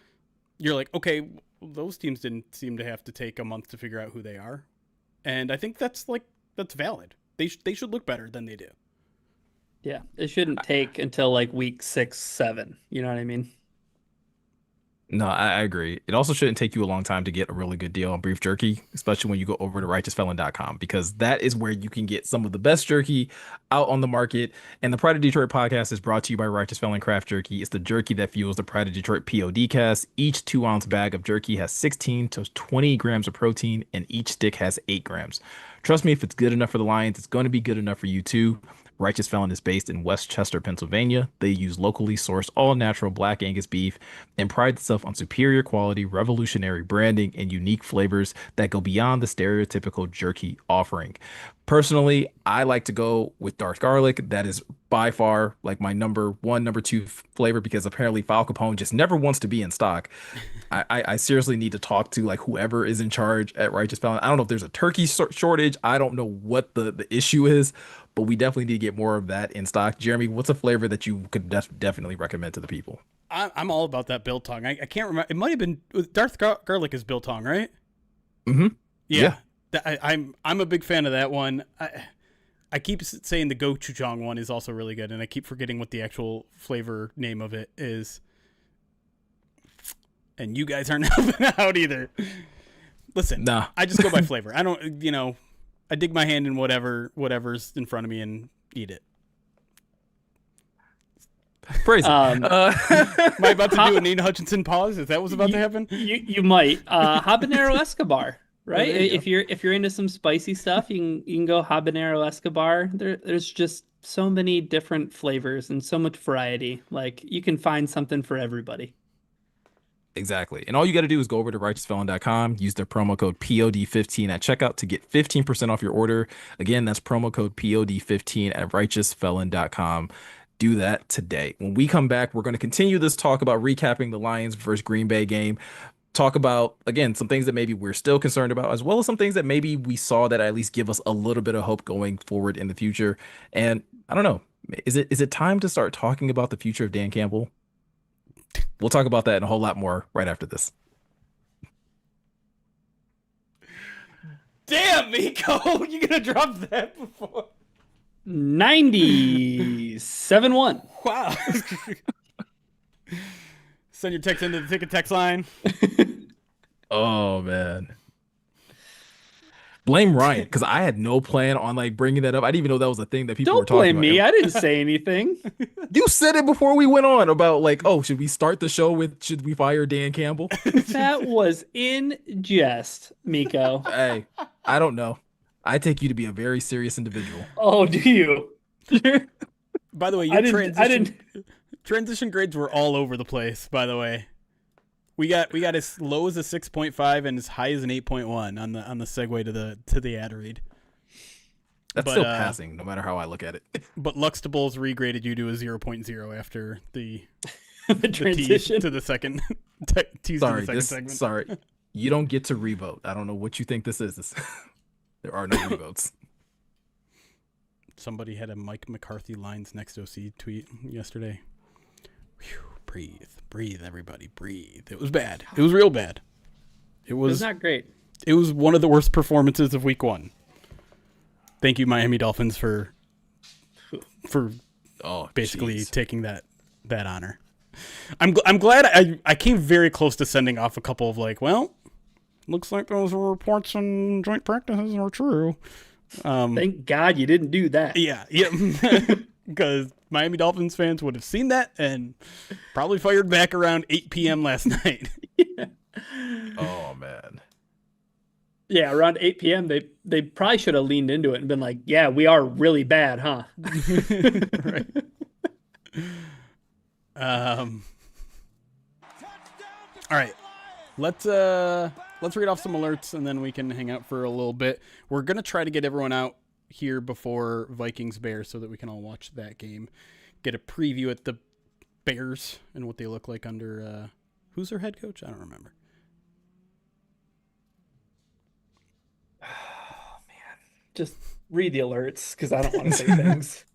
You're like, okay, those teams didn't seem to have to take a month to figure out who they are. And I think that's valid. They should look better than they do. Yeah, it shouldn't take until week 6, 7. You know what I mean? No, I agree. It also shouldn't take you a long time to get a really good deal on beef jerky, especially when you go over to righteousfelon.com, because that is where you can get some of the best jerky out on the market. And the Pride of Detroit podcast is brought to you by Righteous Felon Craft Jerky. It's the jerky that fuels the Pride of Detroit POD cast. Each 2-ounce bag of jerky has 16 to 20 grams of protein, and each stick has 8 grams. Trust me, if it's good enough for the Lions, it's going to be good enough for you too. Righteous Felon is based in West Chester, Pennsylvania. They use locally sourced all-natural Black Angus beef and pride itself on superior quality, revolutionary branding, and unique flavors that go beyond the stereotypical jerky offering. Personally, I like to go with dark garlic. That is by far my number 1, number 2 flavor, because apparently Fal Capone just never wants to be in stock. I seriously need to talk to whoever is in charge at Righteous Felon. I don't know if there's a turkey shortage. I don't know what the issue is, but we definitely need to get more of that in stock. Jeremy, what's a flavor that you could definitely recommend to the people? I'm all about that biltong. I can't remember. It might have been Darth Garlic is biltong, right? Mm-hmm. Yeah. I'm a big fan of that one. I keep saying the gochujang one is also really good, and I keep forgetting what the actual flavor name of it is. And you guys aren't helping out either. Listen, nah. I just go by flavor. I don't, I dig my hand in whatever's in front of me and eat it. Praise. Am I about to do a Nina Hutchinson pause? Is that what's about to happen? You might. Habanero Escobar, right? Well, if you're into some spicy stuff, you can go Habanero Escobar. There's just so many different flavors and so much variety. You can find something for everybody. Exactly. And all you got to do is go over to righteousfelon.com, use their promo code POD15 at checkout to get 15% off your order. Again, that's promo code POD15 at righteousfelon.com. Do that today. When we come back, we're going to continue this talk about recapping the Lions versus Green Bay game. talk about, again, some things that maybe we're still concerned about, as well as some things that maybe we saw that at least give us a little bit of hope going forward in the future. And I don't know, is it time to start talking about the future of Dan Campbell? We'll talk about that and a whole lot more right after this. Damn, Miko, you gonna drop that before? 97-1. Wow. Send your text into the ticket text line. Oh man. Blame Ryan, because I had no plan on like bringing that up. I didn't even know that was a thing that people were Don't talking blame me. about. I didn't say anything. You said it before we went on about like, oh, should we start the show with should we fire Dan Campbell? That was in jest, Miko. Hey, I don't know. I take you to be a very serious individual. Oh, do you? By the way, I didn't. transition grades were all over the place, by the way. We got as low as a 6.5 and as high as an 8.1 on the segue to the ad read. That's still passing, no matter how I look at it. But Luxtables regraded you to a 0.0 after the transition to the second segment. Sorry, you don't get to revote. I don't know what you think this is. There are no revotes. Somebody had a Mike McCarthy lines next OC tweet yesterday. Whew, breathe, everybody, breathe. It was bad. It was real bad. It was not great. It was one of the worst performances of week 1. Thank you, Miami Dolphins, for basically taking that honor. I'm glad I came very close to sending off a couple of like, well, looks like those reports and joint practices are true. Thank God you didn't do that. Yeah. Because Miami Dolphins fans would have seen that and probably fired back around 8 p.m. last night. Yeah. Oh man. Yeah, around 8 p.m. they probably should have leaned into it and been like, "Yeah, we are really bad, huh?" Right. All right. Let's read off some alerts and then we can hang out for a little bit. We're gonna try to get everyone out here before Vikings Bears so that we can all watch that game, get a preview at the Bears and what they look like under who's their head coach? I don't remember. Oh man, just read the alerts because I don't want to say things.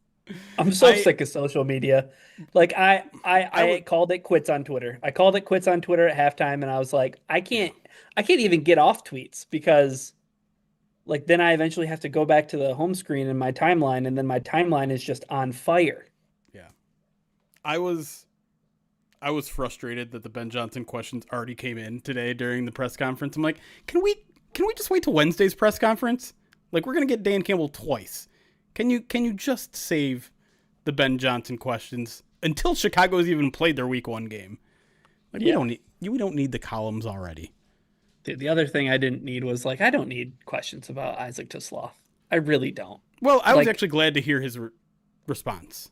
I'm so sick of social media. Like I called it quits on Twitter. I called it quits on Twitter at halftime, and I was like, I can't even get off tweets because, like, then I eventually have to go back to the home screen in my timeline, and then my timeline is just on fire. Yeah, I was frustrated that the Ben Johnson questions already came in today during the press conference. I'm like, can we just wait till Wednesday's press conference? Like, we're gonna get Dan Campbell twice. Can you just save the Ben Johnson questions until Chicago's even played their week 1 game? Like, we don't need the columns already. Dude, the other thing I didn't need was like, I don't need questions about Isaac Tisslaw. I really don't. Well, I was actually glad to hear his response.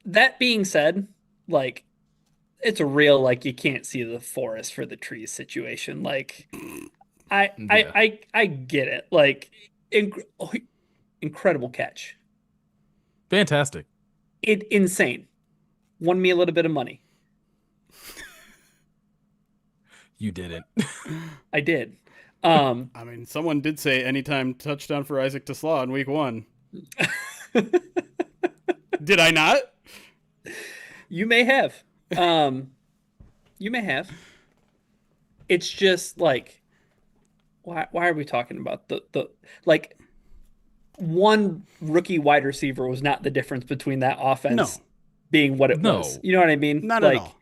That being said, like, it's a real, like, you can't see the forest for the trees situation. Like, I get it. Like, incredible catch. Fantastic. Insane. Won me a little bit of money. You didn't. I did. I mean, someone did say anytime touchdown for Isaac Tisslaw in week 1. Did I not? You may have. You may have. It's just like, why are we talking about the like one rookie wide receiver was not the difference between that offense being what it was. You know what I mean? Not at all.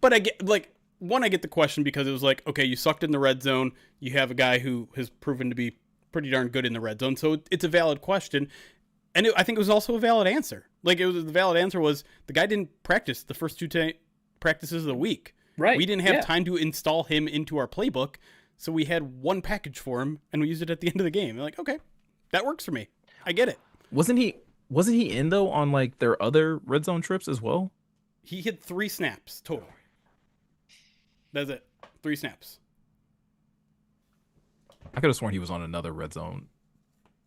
But I get I get the question because it was like, okay, you sucked in the red zone. You have a guy who has proven to be pretty darn good in the red zone. So it's a valid question. And I think it was also a valid answer. Like, the valid answer was the guy didn't practice the first 2 practices of the week. Right. We didn't have time to install him into our playbook. So we had one package for him and we used it at the end of the game. They're like, okay, that works for me. I get it. Wasn't he in though on like their other red zone trips as well? He hit 3 snaps total. That's it. 3 snaps. I could have sworn he was on another red zone.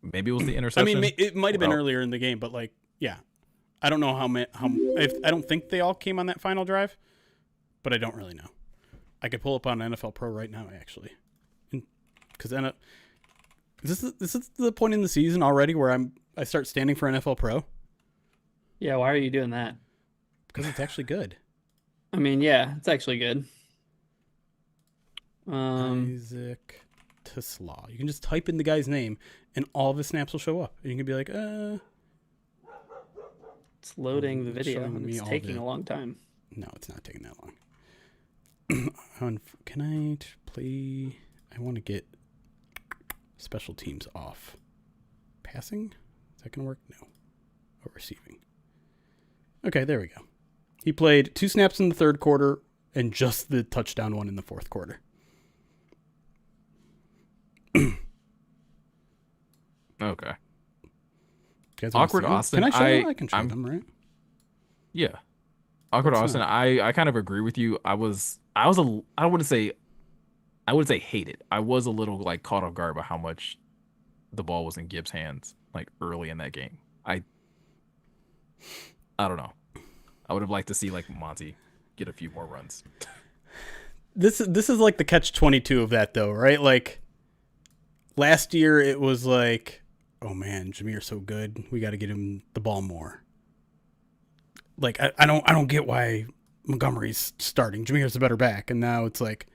Maybe it was the interception. I mean, it might have been earlier in the game, but like, yeah, I don't know how I don't think they all came on that final drive, but I don't really know. I could pull up on NFL Pro right now, actually, because this is the point in the season already where I start standing for NFL Pro. Yeah, why are you doing that? Because it's actually good. I mean, yeah, it's actually good. Isaac Tesla. You can just type in the guy's name, and all of his snaps will show up, and you can be like, It's loading the It's video, showing and me it's all taking the- a long time. No, it's not taking that long. Can I play? I want to get special teams off. Passing? Is that going to work? No. Oh, receiving. Okay, there we go. He played 2 snaps in the third quarter and just the touchdown one in the fourth quarter. Okay. Guys wanna Awkward see 'em? Austin. Can I show them? I can show them, right? Yeah. Awkward What's Austin. that? I kind of agree with you. I wouldn't say hate it. I was a little like caught off guard by how much the ball was in Gibbs' hands like early in that game. I don't know. I would have liked to see like Monty get a few more runs. This is like the catch-22 of that, though, right? Like last year, it was like, oh man, Jameer's so good, we got to get him the ball more. Like I don't get why Montgomery's starting. Jameer's the better back, and now it's like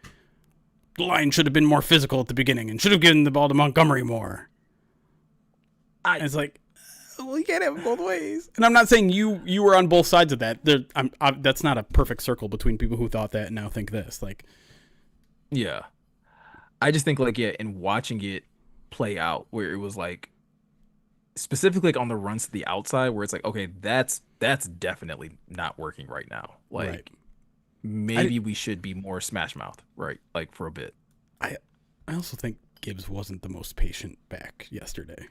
the line should have been more physical at the beginning and should have given the ball to Montgomery more. And it's like, well, you can't have it both ways. And I'm not saying you were on both sides of that. That's not a perfect circle between people who thought that and now think this. Like, Yeah. I just think like in watching it play out where it was like specifically like on the runs to the outside where it's like, okay, that's definitely not working right now. Like right. maybe we should be more smash mouth, right? Like for a bit. I also think Gibbs wasn't the most patient back yesterday.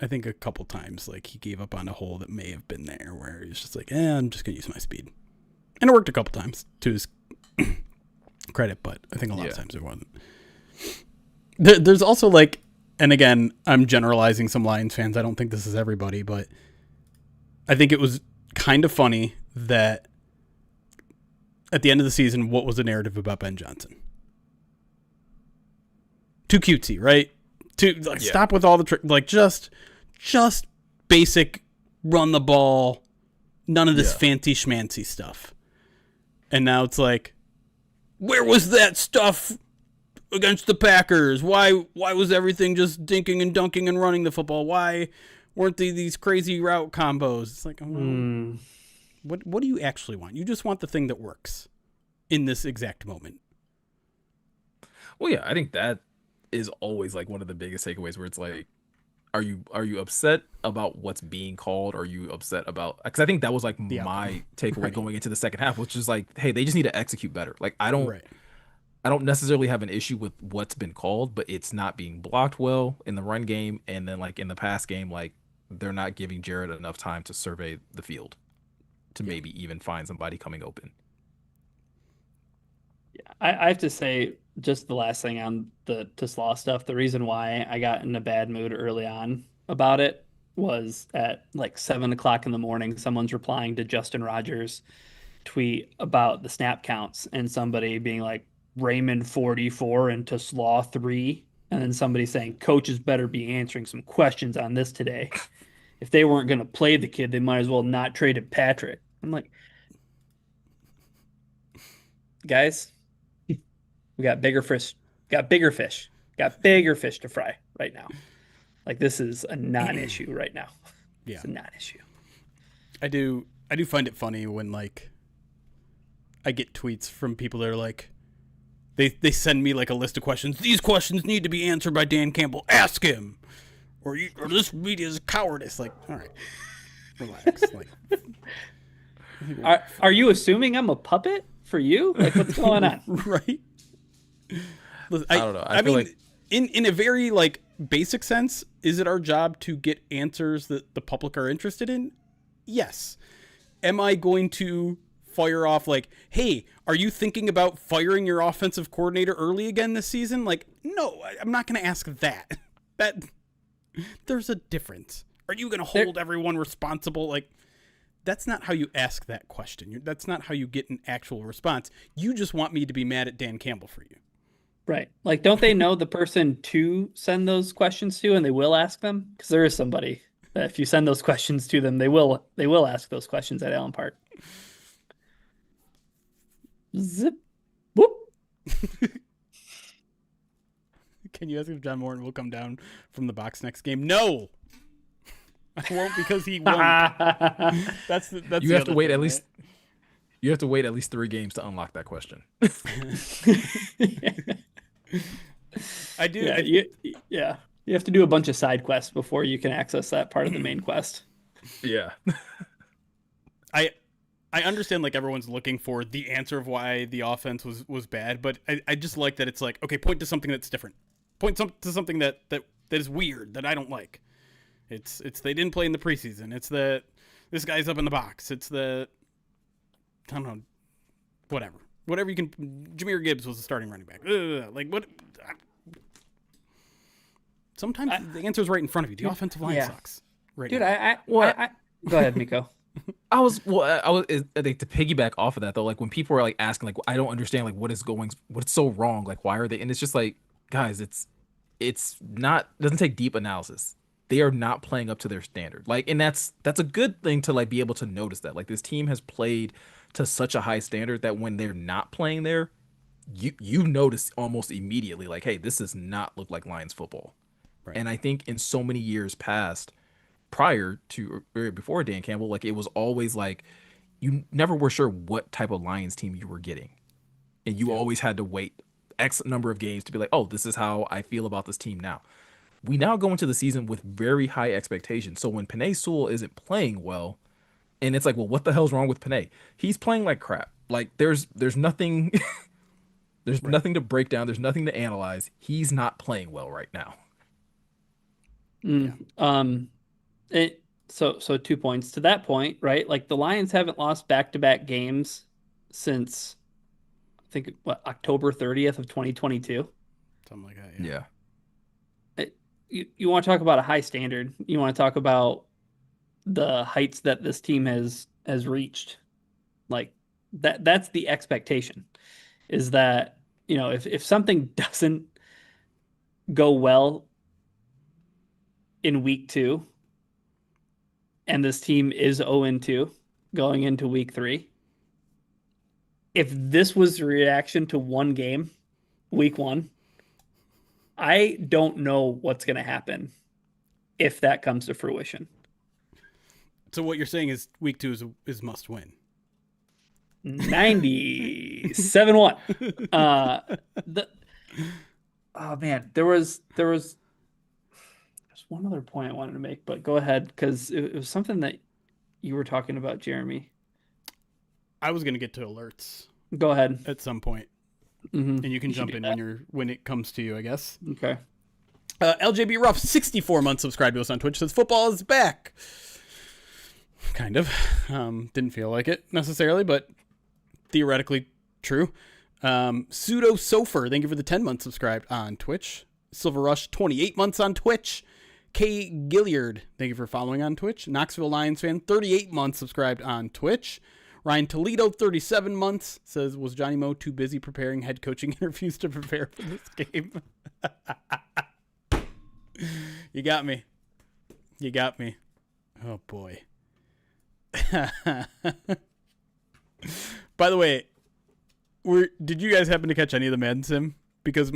I think a couple times like he gave up on a hole that may have been there where he was just like, I'm just gonna use my speed. And it worked a couple times to his credit, but I think a lot of times it wasn't. There's also like, and again, I'm generalizing some Lions fans. I don't think this is everybody, but I think it was kind of funny that at the end of the season, what was the narrative about Ben Johnson? Too cutesy, right? Stop with all the like just basic run the ball, none of this fancy schmancy stuff. And now it's like, where was that stuff against the Packers? Why was everything just dinking and dunking and running the football? Why weren't these crazy route combos? It's like, what do you actually want? You just want the thing that works in this exact moment. Well, yeah, I think that is always like one of the biggest takeaways where it's like, are you upset about what's being called? Or are you upset about, because I think that was like my takeaway going into the second half, which is like, hey, they just need to execute better. Like I don't necessarily have an issue with what's been called, but it's not being blocked well in the run game, and then like in the pass game, like they're not giving Jared enough time to survey the field to maybe even find somebody coming open. Yeah, I have to say, just the last thing on the Tesla stuff, the reason why I got in a bad mood early on about it was at like 7 o'clock in the morning, someone's replying to Justin Rogers' tweet about the snap counts and somebody being like, Raymond 44 and Tesla 3. And then somebody saying, coaches better be answering some questions on this today. If they weren't going to play the kid, they might as well not traded Patrick. I'm like, guys, we got bigger fish to fry right now. Like this is a non-issue right now. Yeah. It's a non-issue. I do find it funny when like I get tweets from people that are like, they send me like a list of questions. These questions need to be answered by Dan Campbell. Ask him, or this media is cowardice. Like, all right, relax. Like, are you assuming I'm a puppet for you? Like, what's going on? Right. Listen, I don't know. I mean, feel like in a very like basic sense, is it our job to get answers that the public are interested in? Yes. Am I going to fire off like, hey, are you thinking about firing your offensive coordinator early again this season? Like, no, I'm not going to ask that. That there's a difference. Are you going to hold everyone responsible? Like, that's not how you ask that question. That's not how you get an actual response. You just want me to be mad at Dan Campbell for you. Right. Like, don't they know the person to send those questions to, and they will ask them? Because there is somebody that if you send those questions to them, they will ask those questions at Allen Park. Zip. Whoop. Can you ask if John Morton will come down from the box next game? No, I won't, because he won't. That's You have to wait at least. You have to wait at least 3 games to unlock that question. I do. Yeah, you have to do a bunch of side quests before you can access that part of the main quest. Yeah. I understand, like, everyone's looking for the answer of why the offense was bad, but I just like that it's like, okay, point to something that's different. Point to something that is weird, that I don't like. It's they didn't play in the preseason. It's that this guy's up in the box. It's the, I don't know, whatever you can. Jahmyr Gibbs was the starting running back. Like, what? Sometimes the answer's right in front of you. The offensive line sucks. Right, dude. now. I go ahead, Miko. I think to piggyback off of that though, like when people are like asking, like, I don't understand, like, what's so wrong, like, why are they? And it's just like, guys, it's not, doesn't take deep analysis. They are not playing up to their standard. Like, and that's a good thing to like be able to notice that. Like, this team has played to such a high standard that when they're not playing there, you notice almost immediately, like, hey, this does not look like Lions football. Right. And I think in so many years past, prior to or before Dan Campbell, like, it was always like you never were sure what type of Lions team you were getting, and you always had to wait X number of games to be like, oh, this is how I feel about this team now. We now go into the season with very high expectations. So when Penei Sewell isn't playing well, and it's like, well, what the hell's wrong with Penei? He's playing like crap. Like, there's nothing there's nothing to break down, there's nothing to analyze. He's not playing well right now. So 2 points to that point, right? Like, the Lions haven't lost back-to-back games since, I think, October 30th of 2022. Something like that. Yeah. You want to talk about a high standard. You want to talk about the heights that this team has reached. Like, that's the expectation, is that, if something doesn't go well in week 2 and this team is 0-2 going into week 3, if this was the reaction to one game, week 1, I don't know what's going to happen if that comes to fruition. So what you're saying is week 2 is must win. 97-1. Oh man, there was one other point I wanted to make, but go ahead, because it was something that you were talking about, Jeremy. I was going to get to alerts. Go ahead at some point. Mm-hmm. And you can jump in when it comes to you, I guess. Okay. LJB Ruff, 64 months subscribed to us on Twitch, says football is back. Kind of. Didn't feel like it necessarily, but theoretically true. Pseudo Sofer, thank you for the 10 months subscribed on Twitch. Silver Rush, 28 months on Twitch. K Gilliard, thank you for following on Twitch. Knoxville Lions fan, 38 months subscribed on Twitch. Ryan Toledo, 37 months, says, was Johnny Moe too busy preparing head coaching interviews to prepare for this game? You got me. Oh, boy. By the way, did you guys happen to catch any of the Madden Sim? Because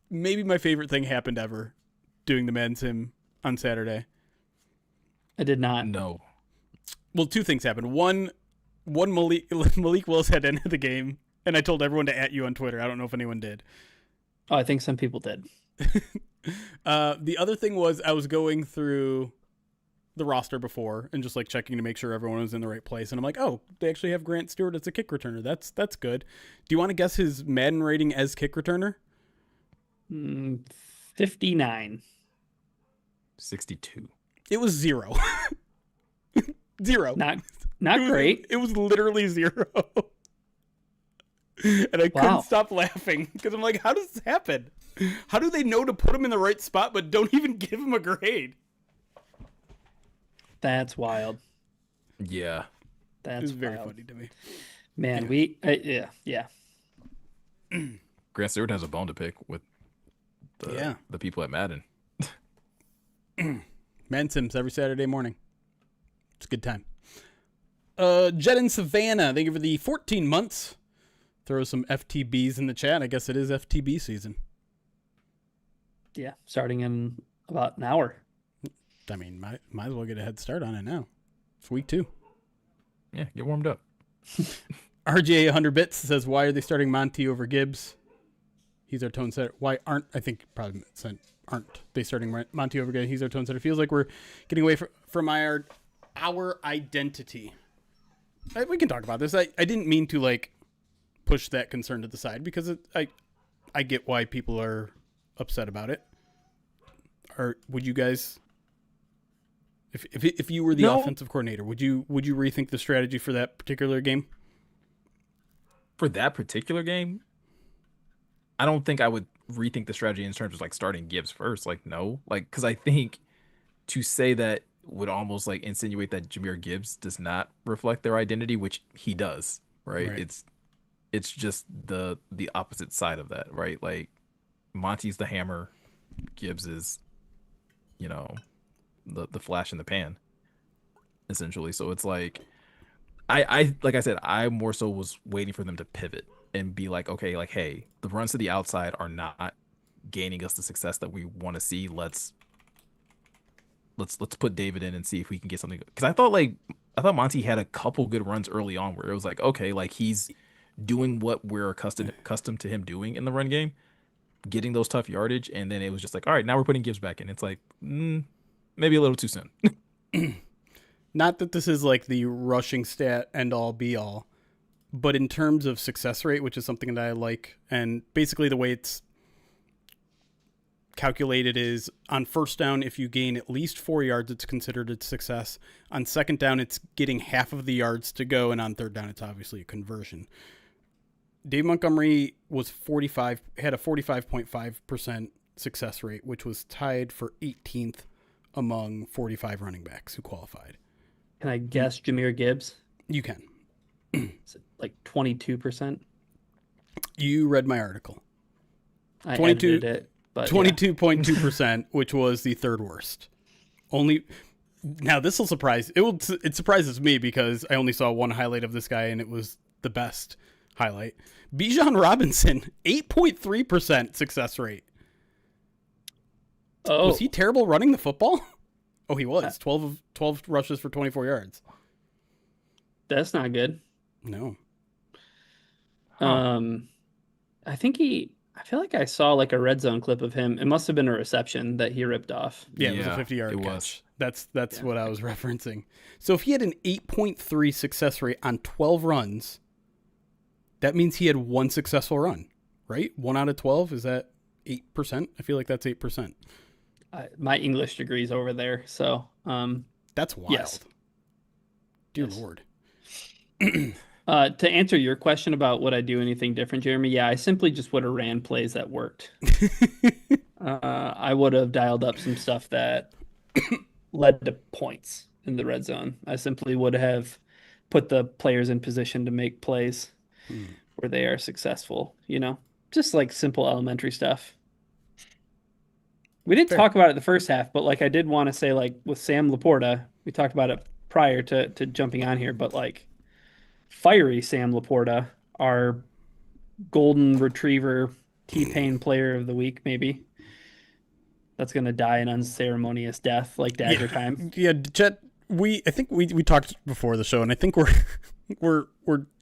maybe my favorite thing happened ever doing the Madden Sim on Saturday. I did not. No. Well, 2 things happened. One Malik Willis had ended the game, and I told everyone to @ you on Twitter. I don't know if anyone did. Oh, I think some people did. The other thing was I was going through the roster before and just like checking to make sure everyone was in the right place. And I'm like, oh, they actually have Grant Stewart as a kick returner. That's good. Do you want to guess his Madden rating as kick returner? 59. 62. It was 0. 0. Not great. It was literally 0. And I couldn't stop laughing because I'm like, how does this happen? How do they know to put him in the right spot but don't even give him a grade? That's wild. Yeah. It That's was very wild. funny to me. Man, yeah. Grant Stewart has a bone to pick with Yeah. the people at Madden. Madden Sims every Saturday morning. It's a good time. Jet in Savannah, thank you for the 14 months. Throw some FTBs in the chat. I guess it is FTB season. Yeah, starting in about an hour. I mean, might as well get a head start on it now. It's week 2. Yeah, get warmed up. RJ 100 bits says, why are they starting Monty over Gibbs? He's our tone setter. Why aren't, I think probably said, aren't they starting Monty over Gibbs? He's our tone setter. Feels like we're getting away from our identity. We can talk about this. I didn't mean to like push that concern to the side because I get why people are upset about it. Or would you guys, if you were the offensive coordinator, would you rethink the strategy for that particular game? For that particular game, I don't think I would rethink the strategy in terms of like starting Gibbs first. Like, no, like, because I think to say that would almost like insinuate that Jahmyr Gibbs does not reflect their identity, which he does, right? It's just the opposite side of that, right? Like Monty's the hammer, Gibbs is, you know, the flash in the pan, essentially. So it's like I like I said, I more so was waiting for them to pivot and be like, okay, like, hey, the runs to the outside are not gaining us the success that we want to see. Let's put David in and see if we can get something. Because I thought Monty had a couple good runs early on where it was like, okay, like he's doing what we're accustomed to him doing in the run game, getting those tough yardage, and then it was just like, all right, now we're putting Gibbs back in. It's like, maybe a little too soon. Not that this is like the rushing stat end all be all, but in terms of success rate, which is something that I like, and basically the way it's calculated is on first down, if you gain at least 4 yards, it's considered a success. On second down, it's getting half of the yards to go, and on third down, it's obviously a conversion. Dave Montgomery had a 45.5% success rate, which was tied for 18th among 45 running backs who qualified. Can I guess Jahmyr Gibbs? You can. Is it like 22%? You read my article. I 22 edited it, but 22.2%, which was the third worst. Only now this will surprise it surprises me because I only saw one highlight of this guy and it was the best highlight. Bijan Robinson, 8.3% success rate. Oh, Was he terrible running the football? Oh, he was. 12 rushes for 24 yards. that's not good. No. I feel like I saw like a red zone clip of him. It must have been a reception that he ripped off. Yeah, it was a Yeah, 50-yard it catch. was. That's Yeah. what I was referencing. So if he had an 8.3 success rate on 12 runs, that means he had one successful run, right? 1 out of 12, is that 8%? I feel like that's 8%. My English degree's over there, so That's wild. yes. Dear Yes. Lord. To answer your question about would I do anything different, Jeremy? Yeah, I simply just would have ran plays that worked. I would have dialed up some stuff that led to points in the red zone. I simply would have put the players in position to make plays where they are successful, just like simple elementary stuff. We didn't Fair. talk about it the first half, but like I did want to say, like with Sam Laporta, we talked about it prior to jumping on here, but like fiery Sam Laporta, our golden retriever T-Pain player of the week, maybe. That's gonna die an unceremonious death like dagger time. Yeah, Chet, I think we talked before the show, and I think we're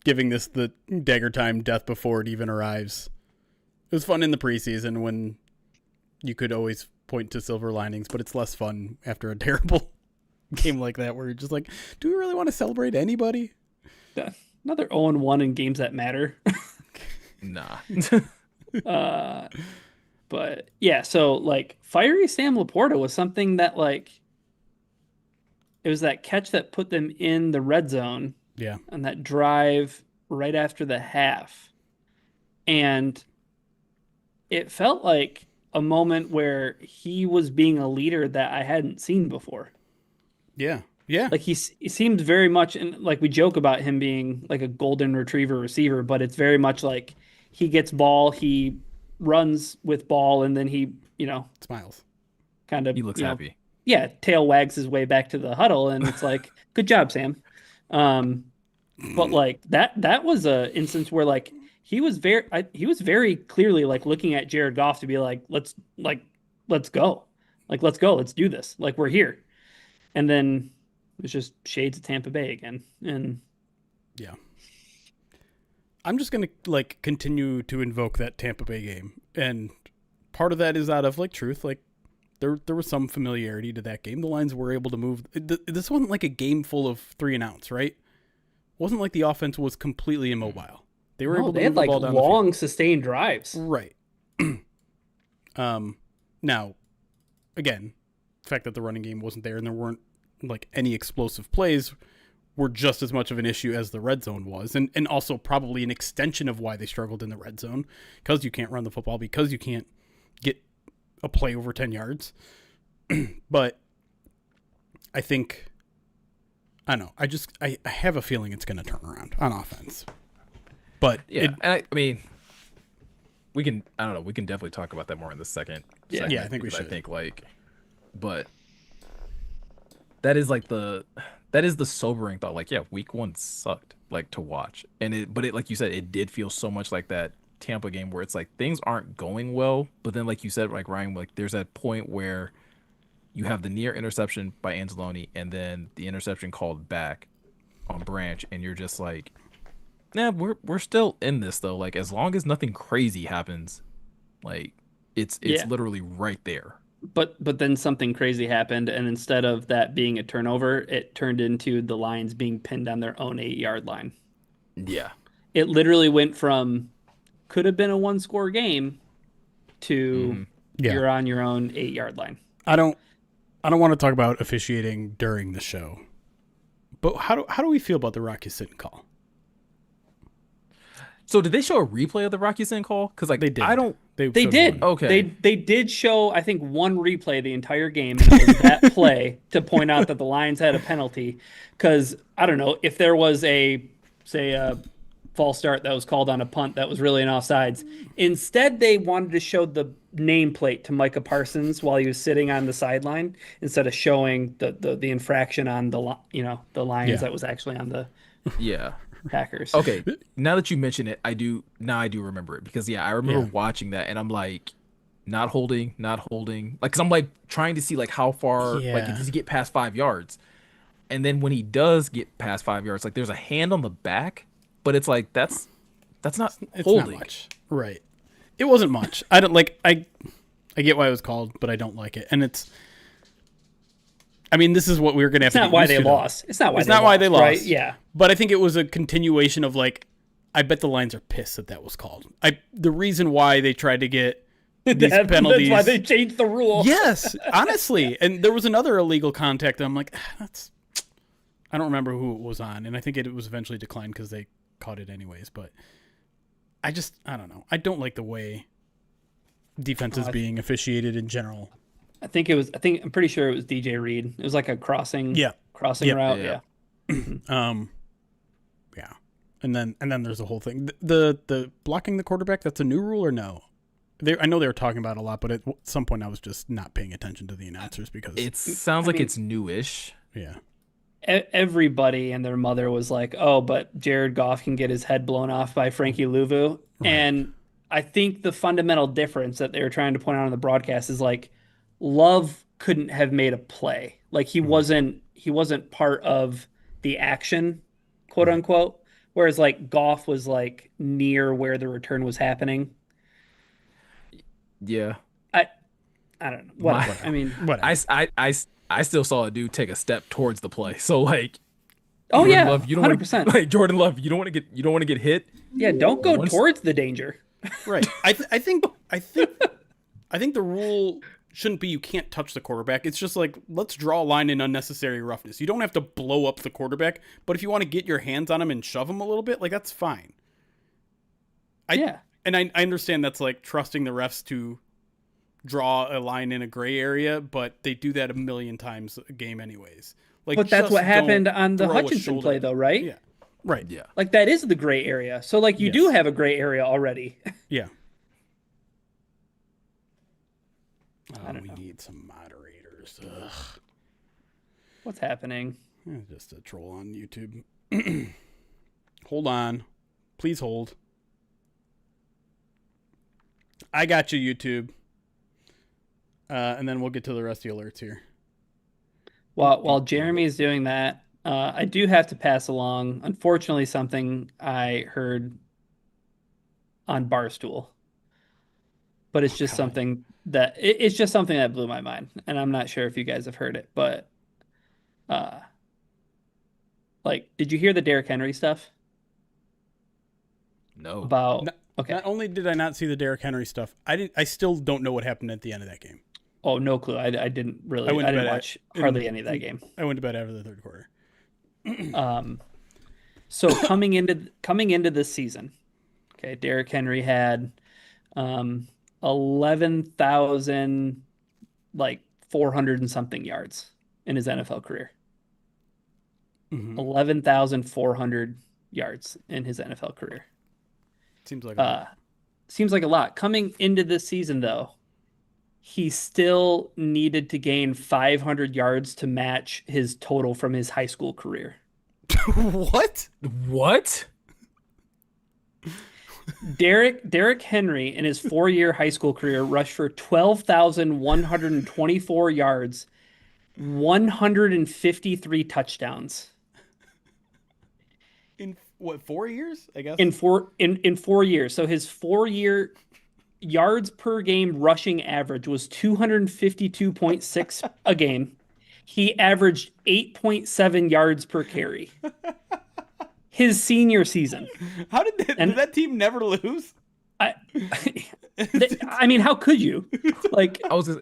giving this the dagger time death before it even arrives. It was fun in the preseason when you could always point to silver linings, but it's less fun after a terrible game like that where you're just like, do we really want to celebrate anybody? Another 0-1 in games that matter. Nah. But yeah, so like fiery Sam Laporta was something that like it was that catch that put them in the red zone Yeah. on that drive right after the half. And it felt like a moment where he was being a leader that I hadn't seen before. Yeah. Yeah. Like he seems very much, and like we joke about him being like a golden retriever receiver, but it's very much like he gets ball, he runs with ball, and then he, Smiles. kind of, He looks happy. yeah, tail wags his way back to the huddle, and it's like, good job, Sam. Um, but like that was a instance where like he was very clearly like looking at Jared Goff to be like, let's go, let's do this, like we're here. And then it's just shades of Tampa Bay again. And Yeah. I'm just going to like continue to invoke that Tampa Bay game. And part of that is out of like truth. Like there was some familiarity to that game. The Lions were able to move. This wasn't like a game full of 3-and-outs, right? It wasn't like the offense was completely immobile. They were able to move the ball down the field. long sustained drives. Right. Now, again, the fact that the running game wasn't there and there weren't like any explosive plays were just as much of an issue as the red zone was, and also probably an extension of why they struggled in the red zone, because you can't run the football, because you can't get a play over 10 yards. But I think, I don't know, I have a feeling it's going to turn around on offense. But yeah, and I mean, we can definitely talk about that more in the second segment. Yeah, I think we should. I think like, but that is the sobering thought. Like, yeah, week 1 sucked, like, to watch. But it, like you said, it did feel so much like that Tampa game where it's like things aren't going well. But then, like you said, like Ryan, like there's that point where you have the near interception by Anzalone and then the interception called back on Branch. And you're just like, nah, we're still in this though. Like, as long as nothing crazy happens, like it's literally right there. But then something crazy happened, and instead of that being a turnover, it turned into the Lions being pinned on their own 8-yard line. Yeah. It literally went from could have been a 1-score game to you're on your own 8-yard line. I don't want to talk about officiating during the show, but how do we feel about the Rocky Sin call? So did they show a replay of the Rocky Sin call? Because like they did. They did. One. Okay. They did show, I think, one replay the entire game. And it was that play to point out that the Lions had a penalty. Because I don't know if there was a false start that was called on a punt that was really an offsides. Instead, they wanted to show the nameplate to Micah Parsons while he was sitting on the sideline instead of showing the infraction on the Lions that was actually on the Packers. Okay, now that you mention it, I do remember it, because I remember watching that and I'm like, not holding, like, because I'm like trying to see like how far, like, does he get past 5 yards? And then when he does get past 5 yards, like there's a hand on the back, but it's like that's not holding. Not much. Right. It wasn't much. I don't like. I get why it was called, but I don't like it. And it's. I mean, this is what we were going to have to. It's not why they lost. It's not why they lost. Right? Yeah. But I think it was a continuation of like, I bet the Lions are pissed that was called. The reason why they tried to get these penalties. That's why they changed the rule. Yes, honestly. And there was another illegal contact. I'm like, that's. I don't remember who it was on, and I think it was eventually declined because they caught it anyways. But I don't know. I don't like the way defense is being officiated in general. I'm pretty sure it was DJ Reed. It was like a crossing route. Yeah. Yeah. And then there's the whole thing. The blocking the quarterback, that's a new rule or no? I know they were talking about it a lot, but at some point I was just not paying attention to the announcers because it sounds like it's newish. Yeah. Everybody and their mother was like, "Oh, but Jared Goff can get his head blown off by Frankie Louvu." Right. And I think the fundamental difference that they were trying to point out on the broadcast is like, Love couldn't have made a play. Like he wasn't part of the action, quote unquote. Whereas like Goff was like near where the return was happening. Yeah. I don't know. Whatever. I mean, whatever. I still saw a dude take a step towards the play. So like, Jordan Love, you don't 100%. Like Jordan Love, you don't want to get hit. Yeah, don't go towards the danger. Right. I think the rule shouldn't be you can't touch the quarterback. It's just like, let's draw a line in unnecessary roughness. You don't have to blow up the quarterback, but if you want to get your hands on him and shove him a little bit, like that's fine. And I understand that's like trusting the refs to draw a line in a gray area, but they do that a million times a game anyways. Like, But that's just what happened don't on the throw a Hutchinson shoulder. play, though, right? Yeah. Right. Yeah. Like that is the gray area. So like you do Yes. have a gray area already. Yeah. I don't We know. need some moderators. Ugh. What's happening? Just a troll on YouTube. Hold on. Please hold. I got you, YouTube. And then we'll get to the rest of the alerts here. While Jeremy is doing that, I do have to pass along, unfortunately, something I heard on Barstool. But it's just God. something that it's just something that blew my mind, and I'm not sure if you guys have heard it, but like, did you hear the Derrick Henry stuff No. about? Not, Okay. not only did I not see the Derrick Henry stuff, I still don't know what happened at the end of that game. Oh, no clue. I didn't really. went I to didn't bed watch hardly any of that game. I went to bed after the third quarter. So coming into this season, okay, Derrick Henry had 11,000 like 400 and something yards in his NFL career. 11,400 yards in his NFL career. Seems like a lot. Seems like a lot. Coming into this season, though, he still needed to gain 500 yards to match his total from his high school career. What? What? Derrick Henry in his 4-year high school career rushed for 12,124 yards, 153 touchdowns. In what, 4 years? I guess. In 4 years. So his 4-year yards per game rushing average was 252.6 a game. He averaged 8.7 yards per carry. His senior season. How did that team never lose? I mean, how could you? Like, I was just,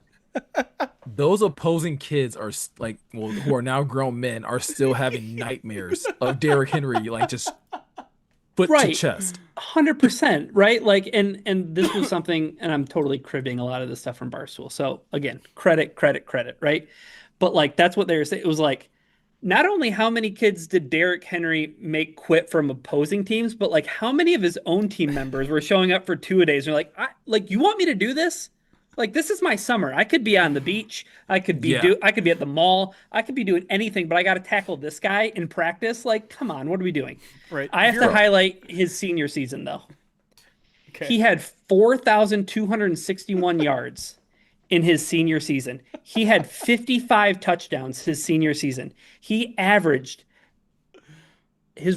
those opposing kids are like, well, who are now grown men, are still having nightmares of Derrick Henry, like just foot to chest. 100%, right? Like, and this was something, and I'm totally cribbing a lot of this stuff from Barstool. So again, credit, right? But like, that's what they were saying. It was like, not only how many kids did Derrick Henry make quit from opposing teams, but like how many of his own team members were showing up for 2-a-days and they're like, you want me to do this? Like, this is my summer. I could be on the beach. I could be I could be at the mall. I could be doing anything, but I got to tackle this guy in practice. Like, come on, what are we doing? Right. I have to highlight his senior season though. Okay. He had 4,261 yards in his senior season. He had 55 touchdowns his senior season. His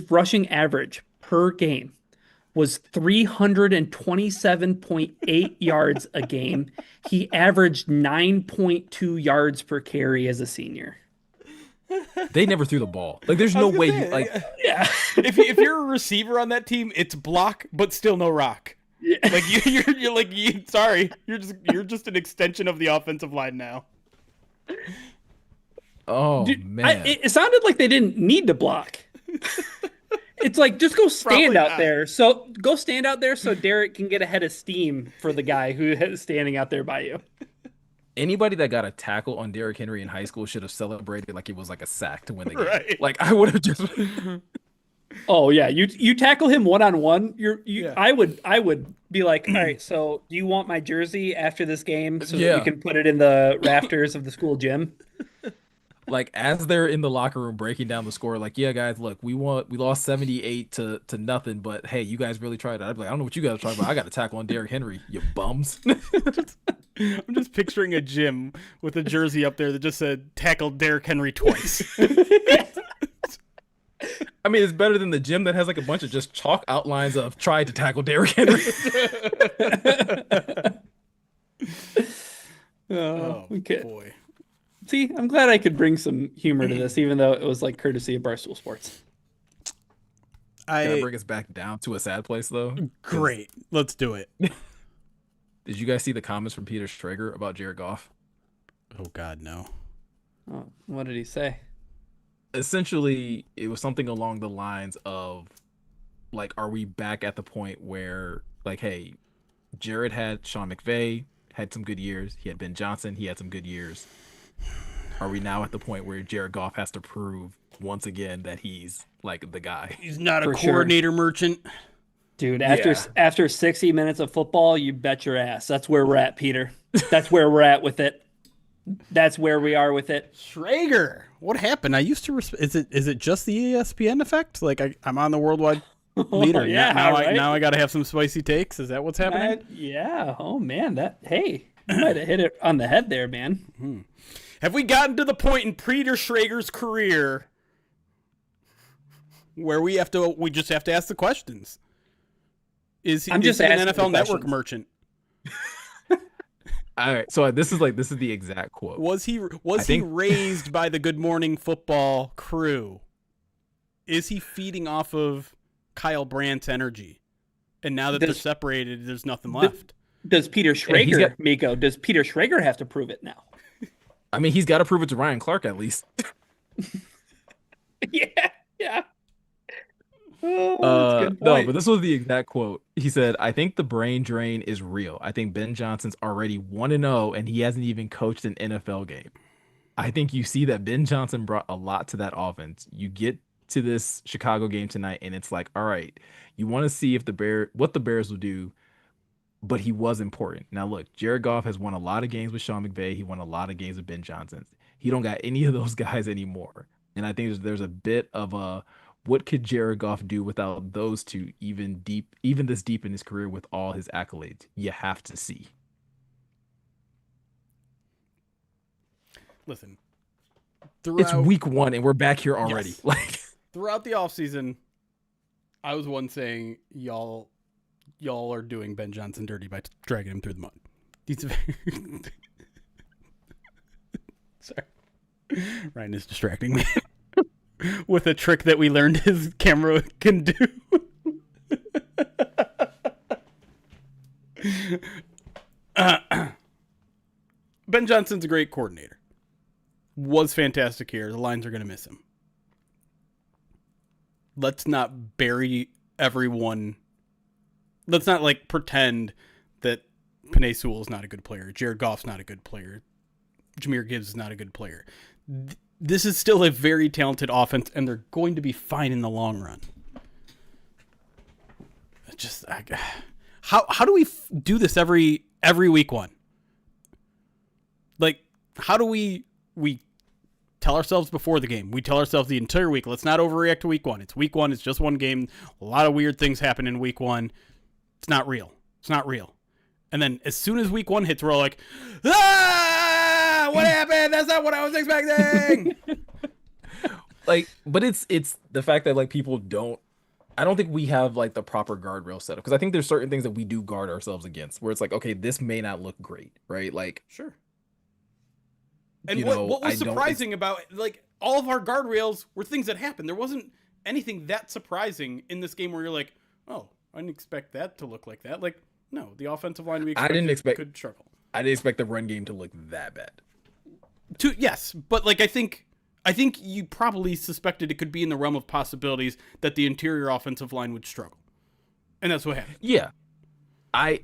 rushing average per game was 327.8 yards a game. He averaged 9.2 yards per carry as a senior. They never threw the ball. Like, there's no way you, like, Yeah. if you're a receiver on that team, it's block, but still no rock. Yeah. Like you're like, sorry, you're just an extension of the offensive line now. oh Dude, man. it sounded like they didn't need to block. It's like, just go stand Probably out not. there. So go stand out there so Derrick can get a head of steam for the guy who is standing out there by you. Anybody that got a tackle on Derrick Henry in high school should have celebrated like it was like a sack to win the game. Right. Like, I would have just Oh yeah, you tackle him one-on-one. Yeah. I would be like, all right, so do you want my jersey after this game so that Yeah. we can put it in the rafters of the school gym? like, as they're in the locker room breaking down the score, like, yeah, guys, look, we lost 78 to nothing, but hey, you guys really tried it. I'd be like, I don't know what you guys are talking about. I got to tackle on Derrick Henry, you bums. I'm just picturing a gym with a jersey up there that just said "Tackle Derrick Henry twice." I mean, it's better than the gym that has like a bunch of just chalk outlines of tried to tackle Derrick Henry. Oh okay. boy. See, I'm glad I could bring some humor to this, even though it was like courtesy of Barstool Sports. Can I bring us back down to a sad place though? Great. Let's do it. Did you guys see the comments from Peter Strager about Jared Goff? Oh God, no. Oh, what did he say? Essentially, it was something along the lines of, like, are we back at the point where, like, hey, Jared had Sean McVay, had some good years. He had Ben Johnson, he had some good years. Are we now at the point where Jared Goff has to prove once again that he's like the guy? He's not a For sure. coordinator merchant. Dude, Yeah. after 60 minutes of football, you bet your ass. That's where we're at, Peter. That's where we're at with it. That's where we are with it. Schrager, what happened? I used to. Is it just the ESPN effect? Like I'm on the worldwide leader. Yeah, now right? I got to have some spicy takes. Is that what's happening? Yeah. Oh man, hey, you might have hit it on the head there, man. Have we gotten to the point in Peter Schrager's career where we just have to ask the questions? Is he, I'm just is he an asking the NFL Network questions. merchant? All right, so this is the exact quote. Was he think- raised by the Good Morning Football crew? Is he feeding off of Kyle Brandt's energy? And now that they're separated, there's nothing left. Does Peter he's Schrager, got- Miko? Does Peter Schrager have to prove it now? I mean, he's got to prove it to Ryan Clark at least. Yeah. Oh, that's a good No, point. but this was the exact quote. He said, "I think the brain drain is real. I think Ben Johnson's already 1-0 and he hasn't even coached an NFL game. I think you see that Ben Johnson brought a lot to that offense. You get to this Chicago game tonight and it's like, all right, you want to see if what the Bears will do, but he was important. Now look, Jared Goff has won a lot of games with Sean McVay. He won a lot of games with Ben Johnson. He don't got any of those guys anymore. And I think there's a bit of a what could Jared Goff do without those two even this deep in his career with all his accolades? You have to see." Listen, It's week 1 and we're back here already. Yes. Like throughout the offseason, I was one saying y'all are doing Ben Johnson dirty by dragging him through the mud. He's sorry, Ryan is distracting me with a trick that we learned his camera can do. Ben Johnson's a great coordinator. Was fantastic here. The Lions are going to miss him. Let's not bury everyone. Let's not pretend that Penei Sewell is not a good player. Jared Goff's not a good player. Jahmyr Gibbs is not a good player. This is still a very talented offense, and they're going to be fine in the long run. How do we do this every week 1? Like, how do we tell ourselves before the game? We tell ourselves the entire week, let's not overreact to week 1. It's week 1. It's just one game. A lot of weird things happen in week 1. It's not real. It's not real. And then as soon as week 1 hits, we're all like, what happened? That's not what I was expecting. but it's the fact that people I don't think we have the proper guardrail set up, because I think there's certain things that we do guard ourselves against where it's like, okay, this may not look great, right? Sure. And what was surprising about all of our guardrails were things that happened. There wasn't anything that surprising in this game where you're like, oh, I didn't expect that to look like that. No, the offensive line could struggle. I didn't expect the run game to look that bad. Yes, but I think you probably suspected it could be in the realm of possibilities that the interior offensive line would struggle, and that's what happened. Yeah, I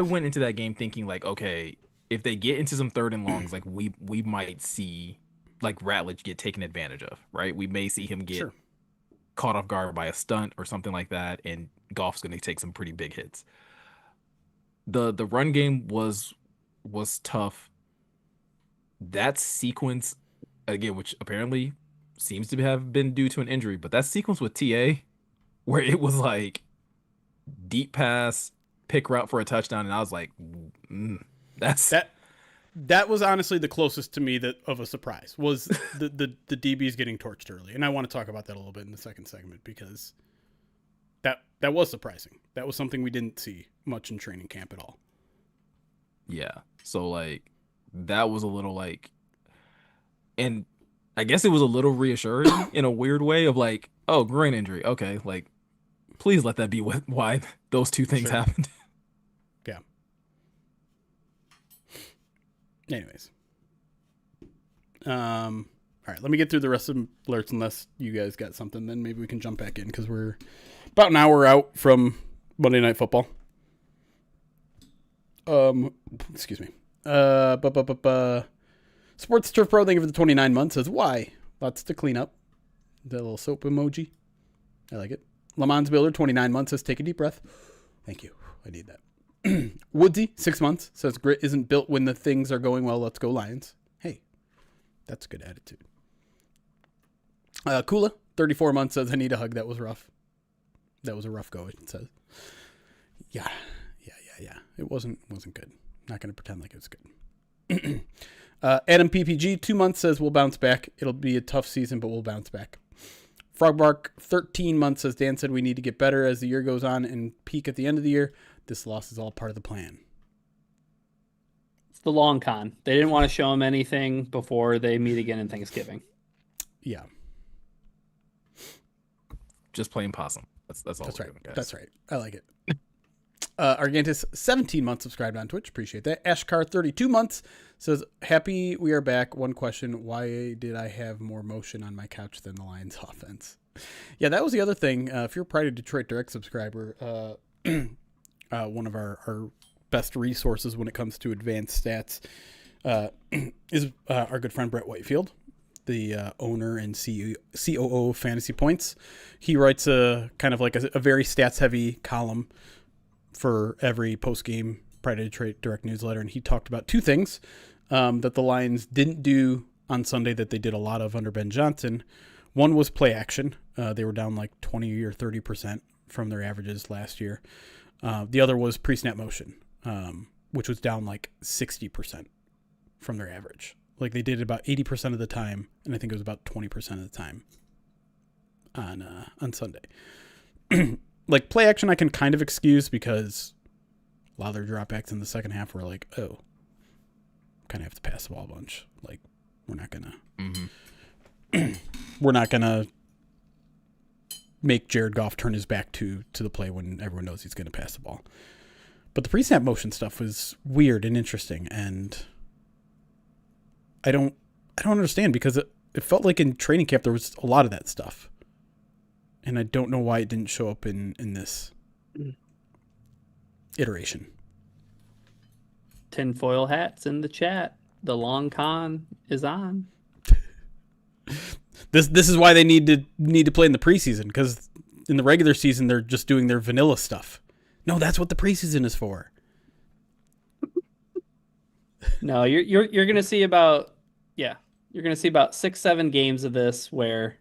went into that game thinking okay, if they get into some 3rd and longs, we might see Ratledge get taken advantage of, right? We may see him get caught off guard by a stunt or something like that, and Goff's going to take some pretty big hits. The run game was tough. That sequence, again, which apparently seems to have been due to an injury, but that sequence with TA, where it was deep pass, pick route for a touchdown, and I was like, that was honestly the closest to me of a surprise was the DBs getting torched early, and I want to talk about that a little bit in the second segment because that was surprising. That was something we didn't see much in training camp at all. Yeah, so that was a little and I guess it was a little reassuring in a weird way of oh, groin injury, okay, please let that be why those two things happened. Yeah. Anyways. All right, let me get through the rest of the alerts unless you guys got something. Then maybe we can jump back in because we're about an hour out from Monday Night Football. Excuse me. Sports Turf Pro, thank you for the 29 months. Says, why? Lots to clean up. That little soap emoji. I like it. Lamont Builder, 29 months. Says, take a deep breath. Thank you. I need that. Woodsy, 6 months. Says, grit isn't built when the things are going well. Let's go Lions. Hey, that's a good attitude. Kula, 34 months. Says, I need a hug. That was rough. That was a rough go, it says. Yeah. It wasn't good. Not going to pretend like it was good. Adam PPG, 2 months, says we'll bounce back. It'll be a tough season, but we'll bounce back. Frogbark, 13 months, says Dan said we need to get better as the year goes on and peak at the end of the year. This loss is all part of the plan. It's the long con. They didn't want to show him anything before they meet again in Thanksgiving. Yeah. Just plain possum. That's all. That's right. Doing, guys. That's right. I like it. Argantis, 17 months subscribed on Twitch. Appreciate that. Ashkar, 32 months, says, happy we are back. One question, why did I have more motion on my couch than the Lions offense? Yeah, that was the other thing. If you're a Pride of Detroit Direct subscriber, one of our best resources when it comes to advanced stats is our good friend Brett Whitefield, the owner and COO of Fantasy Points. He writes a kind of like a very stats-heavy column for every post-game Pride of Detroit Direct newsletter, and he talked about two things that the Lions didn't do on Sunday that they did a lot of under Ben Johnson. One was play action. They were down like 20 or 30% from their averages last year. The other was pre-snap motion, which was down like 60% from their average. Like they did about 80% of the time, and I think it was about 20% of the time on Sunday. Like play action I can kind of excuse because a lot of their dropbacks in the second half were like, oh, kind of have to pass the ball a bunch. Like we're not gonna make Jared Goff turn his back to the play when everyone knows he's gonna pass the ball. But the pre-snap motion stuff was weird and interesting, and I don't understand because it felt like in training camp there was a lot of that stuff. And I don't know why it didn't show up in this iteration. Tinfoil hats in the chat. The long con is on. This is why they need to play in the preseason, because in the regular season they're just doing their vanilla stuff. No, that's what the preseason is for. No, you're gonna see about 6-7 games of this where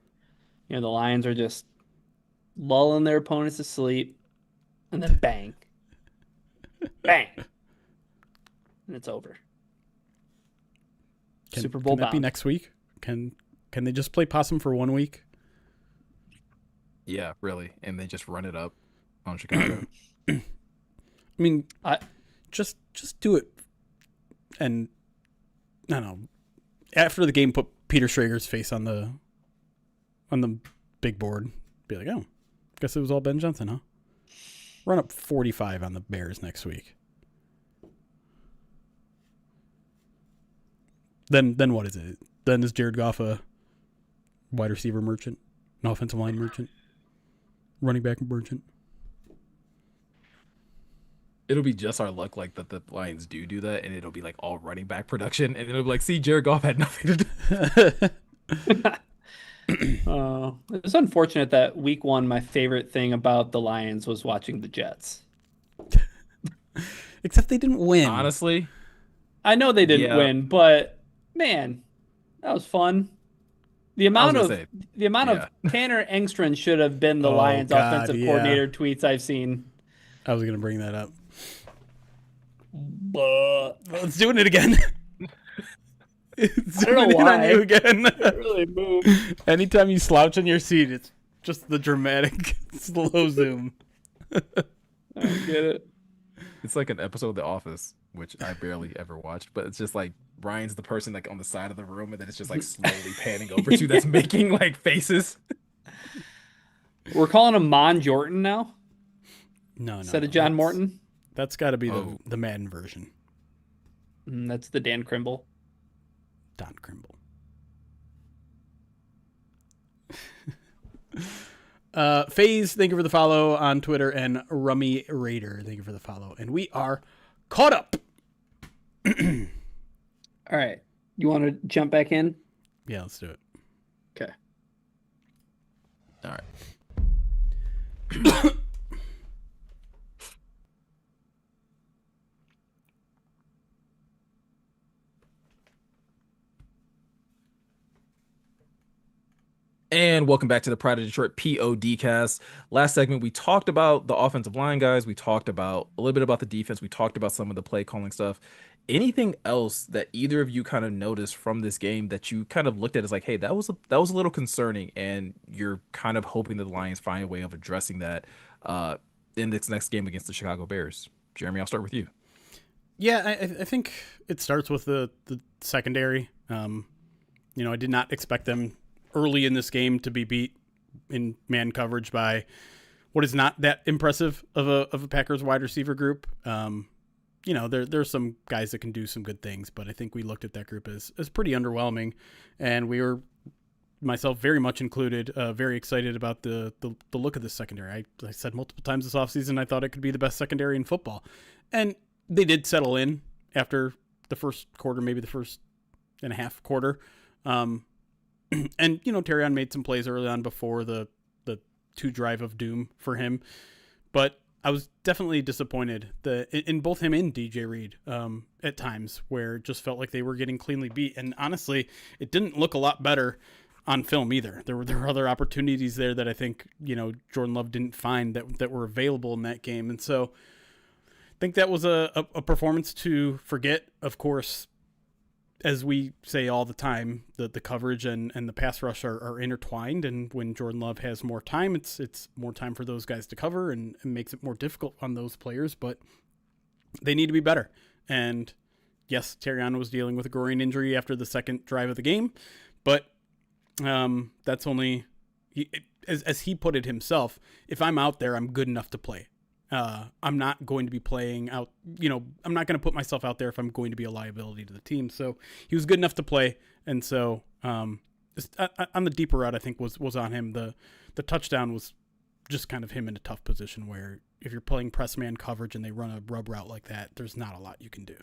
the Lions are just lulling their opponents to sleep, and then bang, bang, and it's over. Super Bowl can that be bound. next week? Can they just play possum for 1 week? Yeah, really, and they just run it up on Chicago. I mean, just do it, and I don't know. After the game, put Peter Schrager's face on the big board. Be like, oh, guess it was all Ben Johnson, huh? Run up 45 on the Bears next week. Then what is it? Then is Jared Goff a wide receiver merchant, an offensive line merchant, running back merchant? It'll be just our luck, like that the Lions do that, and it'll be like all running back production, and it'll be like, see, Jared Goff had nothing to do. It's unfortunate that week 1, my favorite thing about the Lions was watching the Jets. Except they didn't win. Honestly, I know they didn't win, but man, that was fun. The amount of Tanner Engstrand should have been the Lions offensive coordinator tweets I've seen. I was gonna bring that up. Let's doing it again. I don't know why. On you again. It really moved. Anytime you slouch in your seat, it's just the dramatic slow zoom. I don't get it. it's like an episode of The Office, which I barely ever watched, but it's just like Ryan's the person like on the side of the room, and then it's just like slowly panning over to that's making like faces. We're calling him Mon Jordan now. No, Instead of John Morton. That's got to be the Madden version. That's the Dan Crimble. Don Crimble. FaZe, thank you for the follow on Twitter, and Rummy Raider, thank you for the follow. And we are caught up. All right. You want to jump back in? Yeah, let's do it. Okay. All right. And welcome back to the Pride of Detroit POD cast. Last segment, we talked about the offensive line guys. We talked about a little bit about the defense. We talked about some of the play calling stuff. Anything else that either of you kind of noticed from this game that you kind of looked at as like, hey, that was a little concerning, and you're kind of hoping that the Lions find a way of addressing that uh, in this next game against the Chicago Bears. Jeremy, I'll start with you. Yeah, I think it starts with the secondary. I did not expect them early in this game to be beat in man coverage by what is not that impressive of a Packers wide receiver group. There's some guys that can do some good things, but I think we looked at that group as pretty underwhelming, and we were, myself very much included, very excited about the look of this secondary. I said multiple times this offseason I thought it could be the best secondary in football, and they did settle in after the first quarter, maybe the first and a half quarter. And Terrion made some plays early on before the 2 drive of doom for him, but I was definitely disappointed in both him and DJ Reed at times, where it just felt like they were getting cleanly beat. And honestly, it didn't look a lot better on film either. There were other opportunities there that I think Jordan Love didn't find that were available in that game, and so I think that was a performance to forget. Of course, as we say all the time, the coverage and the pass rush are intertwined, and when Jordan Love has more time, it's more time for those guys to cover, and makes it more difficult on those players, but they need to be better. And yes, Terrion was dealing with a groin injury after the second drive of the game, but that's only, as he put it himself, if I'm out there, I'm good enough to play. I'm not going to be playing out, I'm not going to put myself out there if I'm going to be a liability to the team. So he was good enough to play. And so on the deeper route, I think was on him. The touchdown was just kind of him in a tough position where if you're playing press man coverage and they run a rub route like that, there's not a lot you can do.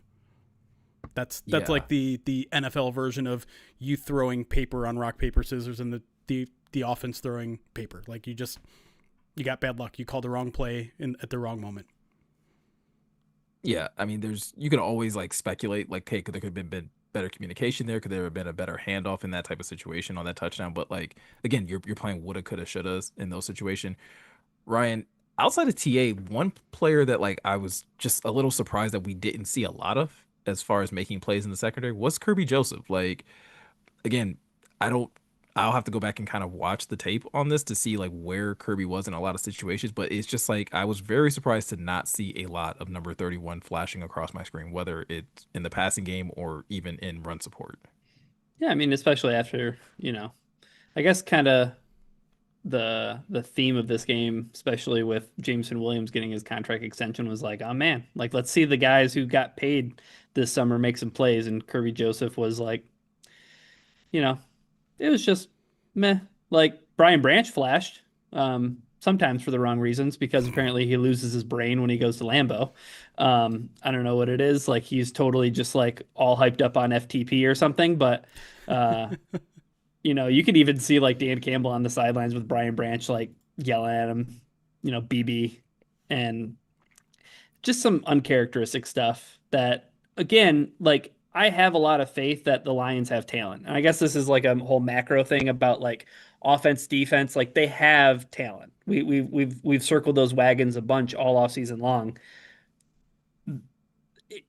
That's like the NFL version of you throwing paper on rock, paper, scissors, and the offense throwing paper. Like you got bad luck. You called the wrong play at the wrong moment. Yeah, I mean, you can always like speculate, like, hey, could there have been better communication there? Could there have been a better handoff in that type of situation on that touchdown? But like, again, you're playing woulda, coulda, shouldas in those situations. Ryan, outside of TA, one player that like I was just a little surprised that we didn't see a lot of as far as making plays in the secondary was Kirby Joseph. Like, again, I don't. I'll have to go back and kind of watch the tape on this to see like where Kirby was in a lot of situations, but it's just like I was very surprised to not see a lot of number 31 flashing across my screen, whether it's in the passing game or even in run support. Yeah, I mean, especially after, I guess kind of the theme of this game, especially with Jameson Williams getting his contract extension, was like, oh man, like let's see the guys who got paid this summer make some plays. And Kirby Joseph was like, you know, it was just meh. Like Brian Branch flashed, sometimes for the wrong reasons because apparently he loses his brain when he goes to Lambeau. I don't know what it is. Like he's totally just like all hyped up on FTP or something. But you could even see like Dan Campbell on the sidelines with Brian Branch like yelling at him, BB, and just some uncharacteristic stuff that, again, like I have a lot of faith that the Lions have talent. And I guess this is like a whole macro thing about like offense, defense, like they have talent. We've circled those wagons a bunch all off season long.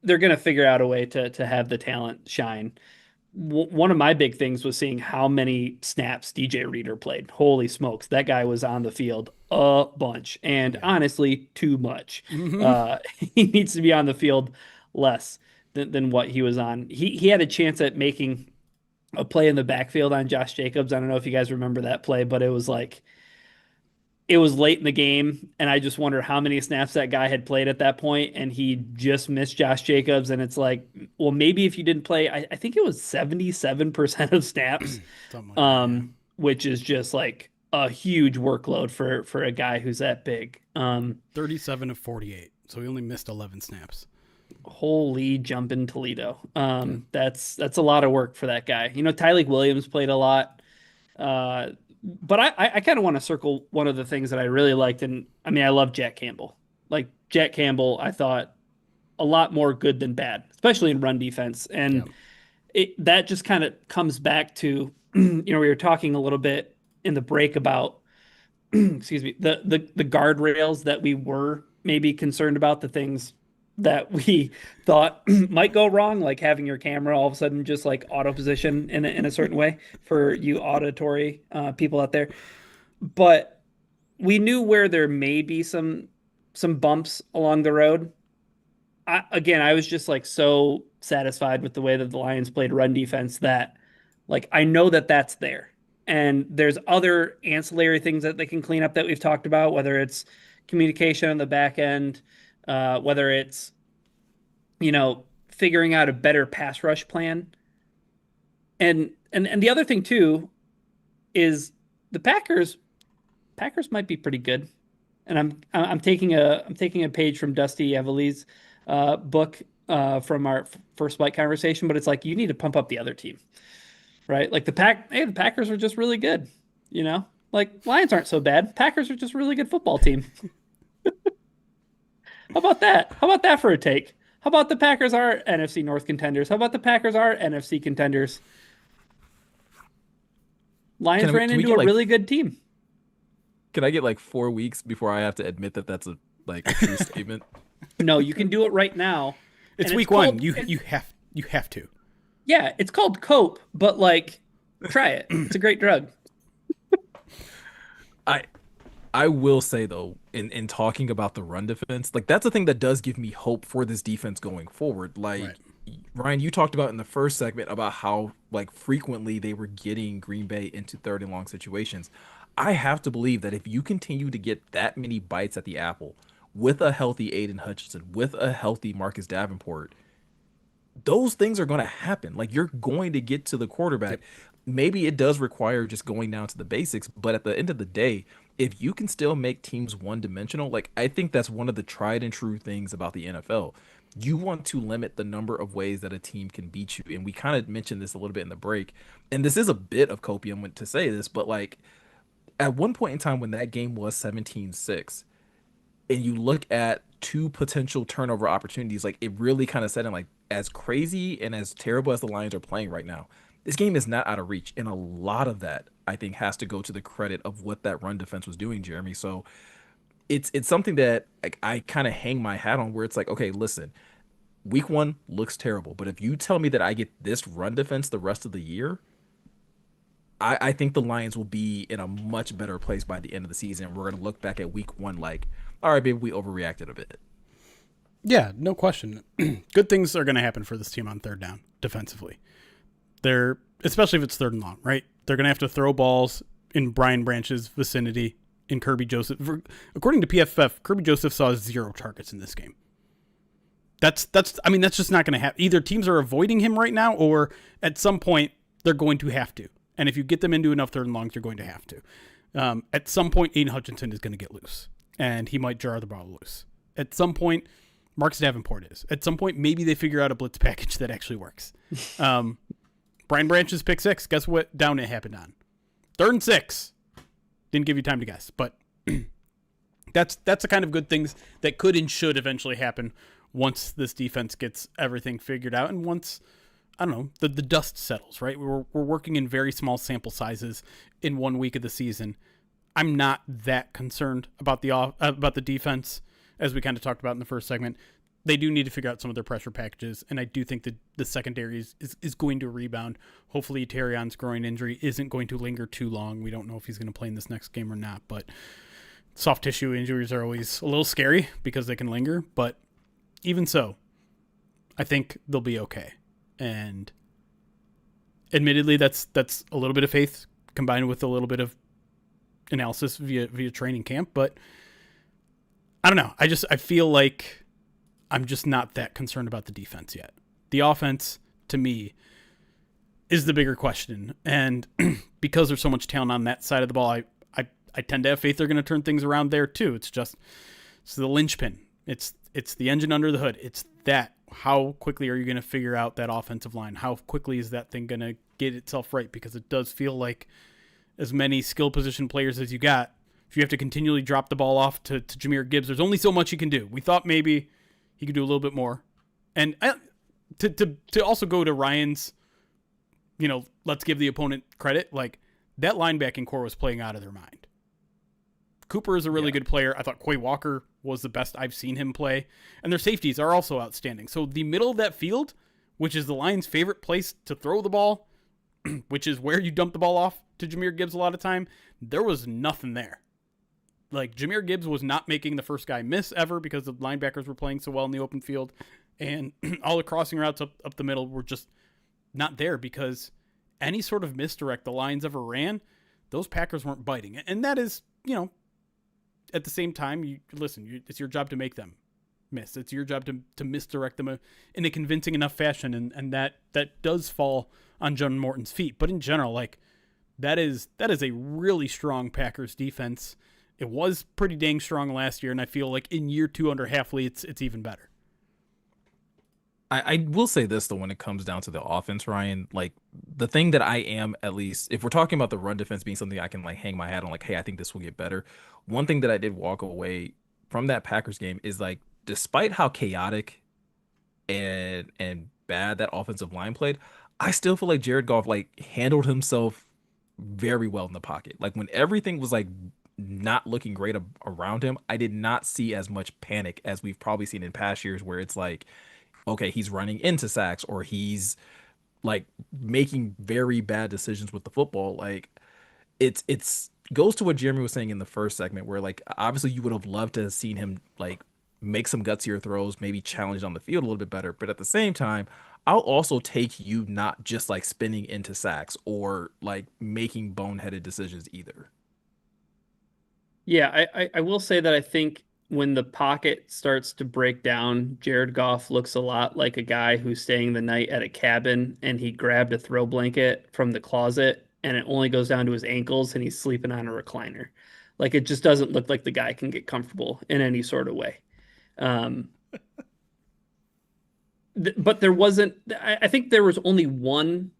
They're going to figure out a way to have the talent shine. One of my big things was seeing how many snaps DJ Reader played. Holy smokes, that guy was on the field a bunch, and honestly, too much. Mm-hmm. He needs to be on the field less than what he was on. He had a chance at making a play in the backfield on Josh Jacobs. I don't know if you guys remember that play, but it was late in the game, and I just wonder how many snaps that guy had played at that point, and he just missed Josh Jacobs. And it's like, well, maybe if you didn't play, I think it was 77% of snaps, Something like that, yeah. which is just like a huge workload for a guy who's that big. 37 of 48, so he only missed 11 snaps. Holy jumping Toledo. That's a lot of work for that guy. Tyleik Williams played a lot. But I kind of want to circle one of the things that I really liked, and I mean I love Jack Campbell. Like Jack Campbell, I thought a lot more good than bad, especially in run defense. Yeah. And that just kind of comes back to, we were talking a little bit in the break about, excuse me, the guardrails that we were maybe concerned about, the things that we thought might go wrong, like having your camera all of a sudden just like auto position in a certain way for you auditory people out there. But we knew where there may be some bumps along the road. I was just like so satisfied with the way that the Lions played run defense that like I know that that's there. And there's other ancillary things that they can clean up that we've talked about, whether it's communication on the back end, whether it's figuring out a better pass rush plan. And the other thing too is the Packers might be pretty good. And I'm taking a page from Dusty Evely's book from our first flight conversation, but it's like you need to pump up the other team, right? Like the Packers are just really good, Like Lions aren't so bad. Packers are just a really good football team. How about that? How about that for a take? How about the Packers are NFC North contenders? How about the Packers are NFC contenders? Lions ran into a really good team. Can I get like 4 weeks before I have to admit that that's a true statement? No, you can do it right now. It's week one. You have to. Yeah, it's called cope, but try it. It's a great drug. I will say though, in talking about the run defense, that's a thing that does give me hope for this defense going forward. Right. Ryan, you talked about in the first segment about how frequently they were getting Green Bay into third and long situations. I have to believe that if you continue to get that many bites at the apple with a healthy Aiden Hutchinson, with a healthy Marcus Davenport, those things are going to happen. You're going to get to the quarterback. Yep. Maybe it does require just going down to the basics, but at the end of the day, if you can still make teams one-dimensional, I think that's one of the tried and true things about the NFL. You want to limit the number of ways that a team can beat you. And we kind of mentioned this a little bit in the break. And this is a bit of copium to say this, but at one point in time when that game was 17-6, and you look at two potential turnover opportunities, it really kind of set in as crazy and as terrible as the Lions are playing right now, this game is not out of reach. And a lot of that, I think, has to go to the credit of what that run defense was doing, Jeremy. So it's something that I kind of hang my hat on, where it's okay, listen, week one looks terrible, but if you tell me that I get this run defense the rest of the year, I think the Lions will be in a much better place by the end of the season. We're going to look back at week one all right, maybe we overreacted a bit. Yeah, no question. Good things are going to happen for this team on third down defensively. Especially if it's third and long, right? They're going to have to throw balls in Brian Branch's vicinity, in Kirby Joseph. According to PFF, Kirby Joseph saw 0 targets in this game. That's just not going to happen. Either teams are avoiding him right now, or at some point they're going to have to. And if you get them into enough third and longs, you're going to have to. At some point, Aiden Hutchinson is going to get loose, and he might jar the ball loose. At some point, Marcus Davenport is. At some point, maybe they figure out a blitz package that actually works. Brian Branch's pick 6, guess what down it happened on? 3rd and 6. Didn't give you time to guess, but that's the kind of good things that could and should eventually happen once this defense gets everything figured out, and once, I don't know, the dust settles, right? We're working in very small sample sizes in 1 week of the season. I'm not that concerned about the defense, as we kind of talked about in the first segment. They do need to figure out some of their pressure packages, and I do think that the secondary is going to rebound. Hopefully Terrion's groin injury isn't going to linger too long. We don't know if he's going to play in this next game or not, but soft tissue injuries are always a little scary because they can linger, but even so, I think they'll be okay. And admittedly, that's a little bit of faith combined with a little bit of analysis via training camp, but I don't know. I feel like I'm just not that concerned about the defense yet. The offense, to me, is the bigger question. And because there's so much talent on that side of the ball, I tend to have faith they're going to turn things around there too. It's the linchpin. It's the engine under the hood. It's that how quickly are you going to figure out that offensive line? How quickly is that thing going to get itself right? Because it does feel like as many skill position players as you got, if you have to continually drop the ball off to Jahmyr Gibbs, there's only so much he can do. We thought maybe he could do a little bit more. And to also go to Ryan's, let's give the opponent credit. Like, that linebacking core was playing out of their mind. Cooper is a really good player. I thought Quay Walker was the best I've seen him play. And their safeties are also outstanding. So the middle of that field, which is the Lions' favorite place to throw the ball, which is where you dump the ball off to Jahmyr Gibbs a lot of time, there was nothing there. Like, Jahmyr Gibbs was not making the first guy miss ever because the linebackers were playing so well in the open field. And all the crossing routes up the middle were just not there because any sort of misdirect the Lions ever ran, those Packers weren't biting. And that is, at the same time, it's your job to make them miss. It's your job to misdirect them in a convincing enough fashion. And that does fall on John Morton's feet. But in general, like, that is a really strong Packers defense. It was pretty dang strong last year, and I feel like in year 2 under Hafley, it's even better. I will say this, though, when it comes down to the offense, Ryan, like, the thing that I am, at least, if we're talking about the run defense being something I can, like, hang my hat on, like, hey, I think this will get better. One thing that I did walk away from that Packers game is, like, despite how chaotic and bad that offensive line played, I still feel like Jared Goff, like, handled himself very well in the pocket. Like, when everything was, like, not looking great around him, I did not see as much panic as we've probably seen in past years where it's like, okay, he's running into sacks or he's like making very bad decisions with the football. Like, it's goes to what Jeremy was saying in the first segment where, like, obviously you would have loved to have seen him like make some gutsier throws, maybe challenged on the field a little bit better. But at the same time, I'll also take you not just like spinning into sacks or like making boneheaded decisions either. Yeah, I will say that I think when the pocket starts to break down, Jared Goff looks a lot like a guy who's staying the night at a cabin and he grabbed a throw blanket from the closet and it only goes down to his ankles and he's sleeping on a recliner. Like, it just doesn't look like the guy can get comfortable in any sort of way. Um, but there wasn't, I think there was only one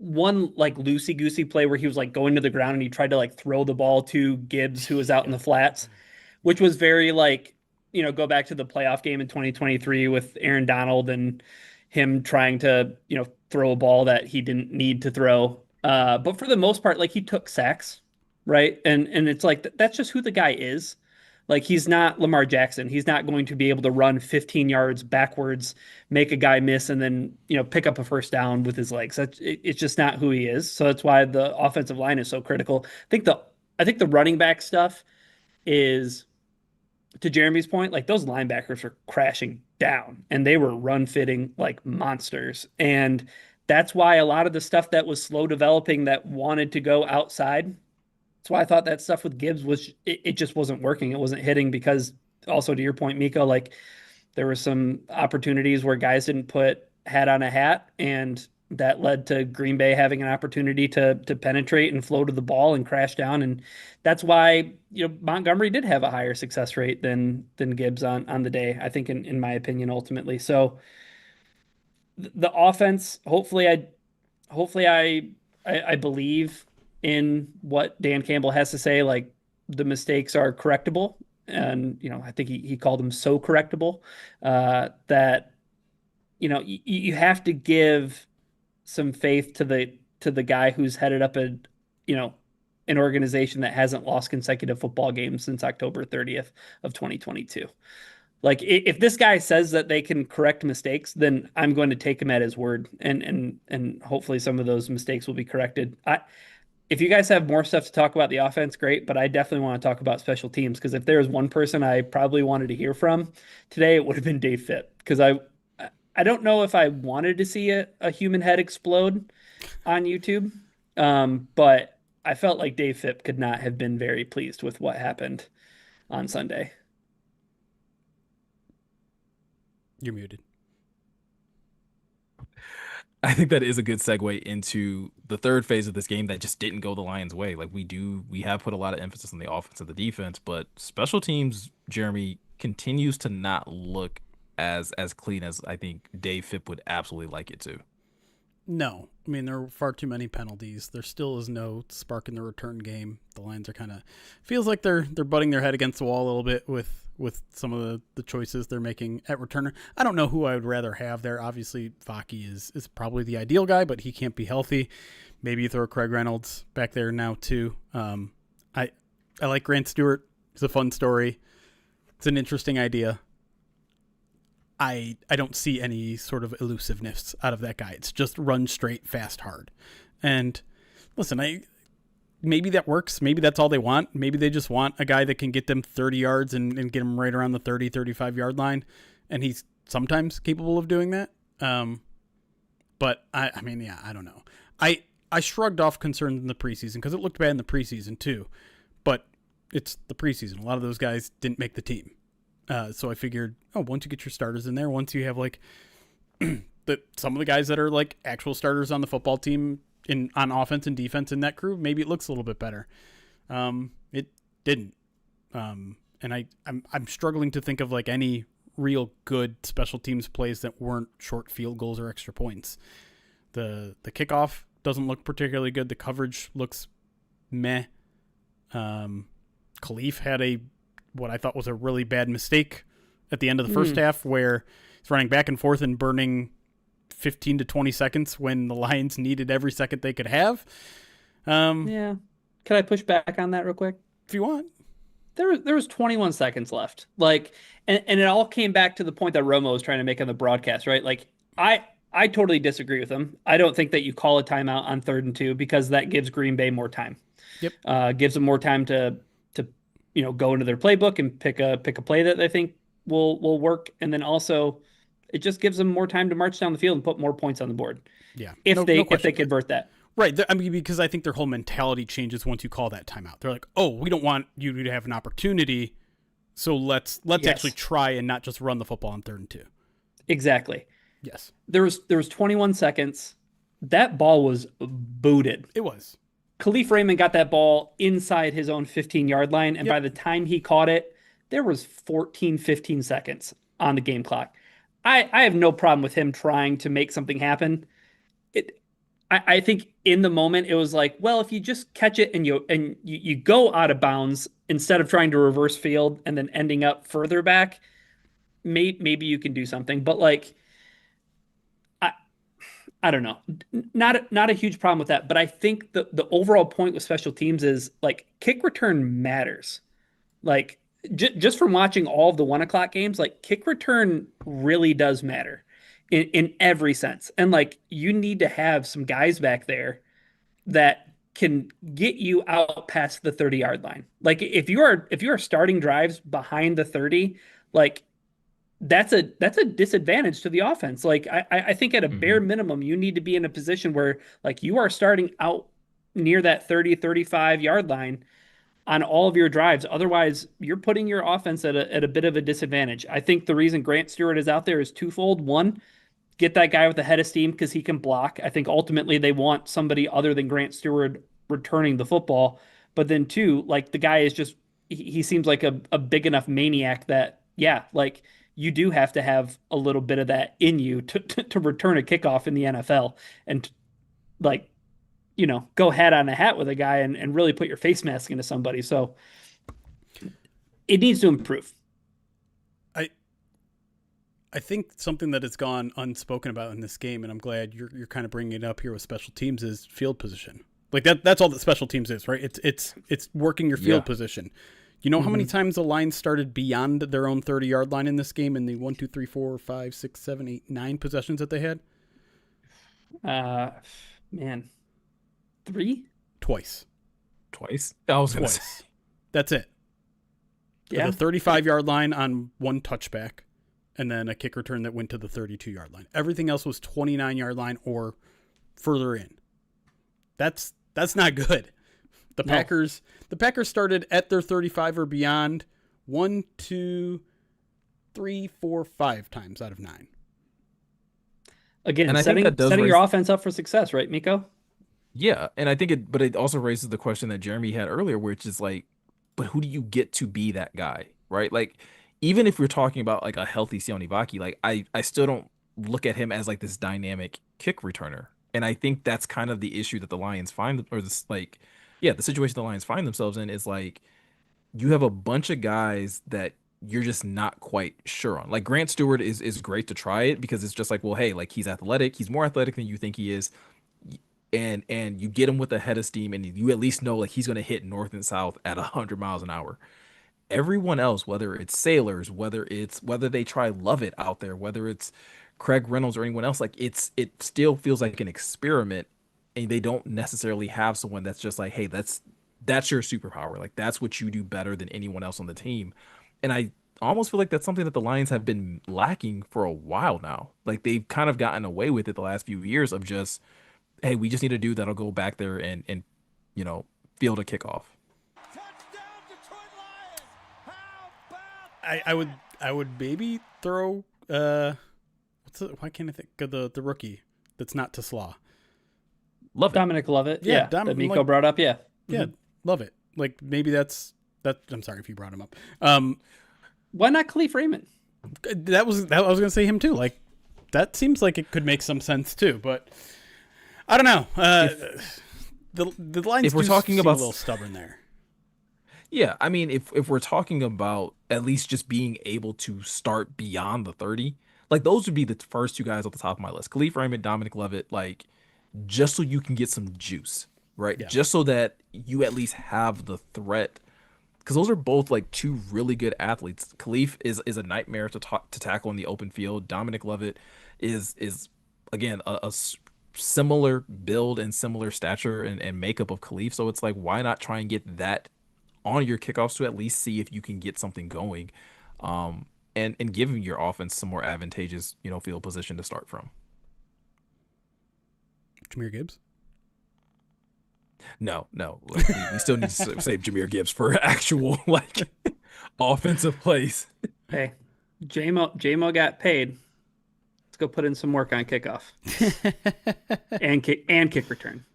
like loosey goosey play where he was like going to the ground and he tried to like throw the ball to Gibbs, who was out in the flats, which was very like, go back to the playoff game in 2023 with Aaron Donald and him trying to, throw a ball that he didn't need to throw. But for the most part, like, he took sacks, right? And it's like that's just who the guy is. Like, he's not Lamar Jackson. He's not going to be able to run 15 yards backwards, make a guy miss, and then, pick up a first down with his legs. It's just not who he is. So that's why the offensive line is so critical. I think the running back stuff is, to Jeremy's point, like, those linebackers were crashing down and they were run fitting like monsters. And that's why a lot of the stuff that was slow developing that wanted to go outside, that's why I thought that stuff with Gibbs was it just wasn't working. It wasn't hitting because, also to your point, Miko, like, there were some opportunities where guys didn't put hat on a hat, and that led to Green Bay having an opportunity to penetrate and flow to the ball and crash down. And that's why, Montgomery did have a higher success rate than Gibbs on the day, I think, in my opinion, ultimately. So the offense, hopefully I believe in what Dan Campbell has to say. Like, the mistakes are correctable, and I think he called them so correctable that you have to give some faith to the guy who's headed up you know an organization that hasn't lost consecutive football games since October 30th of 2022. Like, if this guy says that they can correct mistakes, then I'm going to take him at his word, and hopefully some of those mistakes will be corrected. If you guys have more stuff to talk about the offense, great, but I definitely want to talk about special teams, because if there was one person I probably wanted to hear from today, it would have been Dave Phipp, because I don't know if I wanted to see a human head explode on YouTube, but I felt like Dave Phipp could not have been very pleased with what happened on Sunday. You're muted. I think that is a good segue into the third phase of this game that just didn't go the Lions' way. Like, we have put a lot of emphasis on the offense and the defense, but special teams, Jeremy, continues to not look as clean as I think Dave Fipp would absolutely like it to. No, I mean there are far too many penalties. There still is no spark in the return game. The Lions are kind of feels like they're butting their head against the wall a little bit with some of the choices they're making at returner. I don't know who I would rather have there. Obviously, Vaki is probably the ideal guy, but he can't be healthy. Maybe you throw Craig Reynolds back there now too. I like Grant Stewart. It's a fun story. It's an interesting idea. I don't see any sort of elusiveness out of that guy. It's just run straight, fast, hard. And listen, maybe that works. Maybe that's all they want. Maybe they just want a guy that can get them 30 yards and get them right around the 30, 35-yard line. And he's sometimes capable of doing that. But I mean, yeah, I don't know. I shrugged off concerns in the preseason because it looked bad in the preseason too. But it's the preseason. A lot of those guys didn't make the team. So I figured, once you get your starters in there, once you have like some of the guys that are like actual starters on the football team on offense and defense in that crew, maybe it looks a little bit better. It didn't. And I'm struggling to think of like any real good special teams plays that weren't short field goals or extra points. The kickoff doesn't look particularly good. The coverage looks meh. Khalif had what I thought was a really bad mistake at the end of the first half where he's running back and forth and burning 15 to 20 seconds when the Lions needed every second they could have. Yeah. Can I push back on that real quick? If you want. There was 21 seconds left. Like, and it all came back to the point that Romo was trying to make on the broadcast, right? Like, I totally disagree with him. I don't think that you call a timeout on 3rd and 2 because that gives Green Bay more time. Yep. Gives them more time to go into their playbook and pick a play that they think will work, and then also it just gives them more time to march down the field and put more points on the board. Yeah, if they convert that. Right. I mean, because I think their whole mentality changes once you call that timeout. They're like, oh, we don't want you to have an opportunity, so let's actually try and not just run the football on 3rd and 2. Exactly. Yes. There was 21 seconds. That ball was booted. It was. Khalif Raymond got that ball inside his own 15-yard line, and by the time he caught it, there was 14, 15 seconds on the game clock. I have no problem with him trying to make something happen. I think in the moment it was like, well, if you just catch it and you go out of bounds instead of trying to reverse field and then ending up further back, maybe you can do something. But like, I don't know. Not a huge problem with that, but I think the overall point with special teams is like kick return matters. Like just from watching all of the 1 o'clock games, like kick return really does matter in every sense. And like you need to have some guys back there that can get you out past the 30-yard line. Like if you are starting drives behind the 30, like that's a disadvantage to the offense. Like I think at a bare minimum, you need to be in a position where like you are starting out near that 30, 35-yard line on all of your drives. Otherwise, you're putting your offense at a bit of a disadvantage. I think the reason Grant Stewart is out there is twofold. One, get that guy with a head of steam because he can block. I think ultimately they want somebody other than Grant Stewart returning the football. But then two, like the guy is just, he seems like a big enough maniac that, yeah, like you do have to have a little bit of that in you to return a kickoff in the NFL and like, go head on a hat with a guy and really put your face mask into somebody. So it needs to improve. I think something that has gone unspoken about in this game, and I'm glad you're kind of bringing it up here with special teams, is field position. Like that's all that special teams is, right? It's working your field position. You know how many times the Lions started beyond their own 30-yard line in this game in the 1, 2, 3, 4, 5, 6, 7, 8, 9 possessions that they had? Man, 3? Twice. I was gonna say. Twice. That's it. Yeah. The 35-yard line on one touchback, and then a kick return that went to the 32-yard line. Everything else was 29-yard line or further in. That's not good. The Packers started at their 35 or beyond 1, 2, 3, 4, 5 times out of 9. Again, and setting your offense up for success, right, Miko? Yeah, and I think but it also raises the question that Jeremy had earlier, which is like, but who do you get to be that guy, right? Like, even if we're talking about like a healthy Sione Vaki, like I still don't look at him as like this dynamic kick returner. And I think that's kind of the issue that the Lions find, or this like, yeah, the situation the Lions find themselves in is like you have a bunch of guys that you're just not quite sure on. Like Grant Stewart is great to try it because it's just like, well, hey, like he's athletic, he's more athletic than you think he is, and you get him with a head of steam, and you at least know like he's gonna hit north and south at 100 miles an hour. Everyone else, whether it's sailors, whether they try Lovett out there, whether it's Craig Reynolds or anyone else, like it still feels like an experiment, and they don't necessarily have someone that's just like, hey, that's your superpower. Like that's what you do better than anyone else on the team. And I almost feel like that's something that the Lions have been lacking for a while now. Like they've kind of gotten away with it the last few years of just, hey, we just need a dude that'll go back there and you know, field a kickoff. I would maybe throw why can't I think of the rookie that's not to Slaw? Love it. Dominic Lovett. Yeah, That Miko like- brought up. Yeah. Yeah, love it. Like maybe that's that. I'm sorry if you brought him up. Why not Khalif Raymond? That was I was gonna say him too. Like that seems like it could make some sense too, but I don't know. The Lions if we're do talking seem about a little stubborn there. Yeah, I mean, if we're talking about at least just being able to start beyond the 30, like those would be the first two guys off the top of my list. Khalif Raymond, Dominic Lovett, like just so you can get some juice, right? Yeah. Just so that you at least have the threat. Because those are both like two really good athletes. Khalif is a nightmare to tackle in the open field. Dominic Lovett is again similar build and similar stature and makeup of Khalif. So it's like, why not try and get that on your kickoffs to at least see if you can get something going, and giving your offense some more advantageous, field position to start from. Jahmyr Gibbs. No. Like, we still need to save Jahmyr Gibbs for actual like offensive plays. Hey, JMO got paid. Let's go put in some work on kickoff and kick return.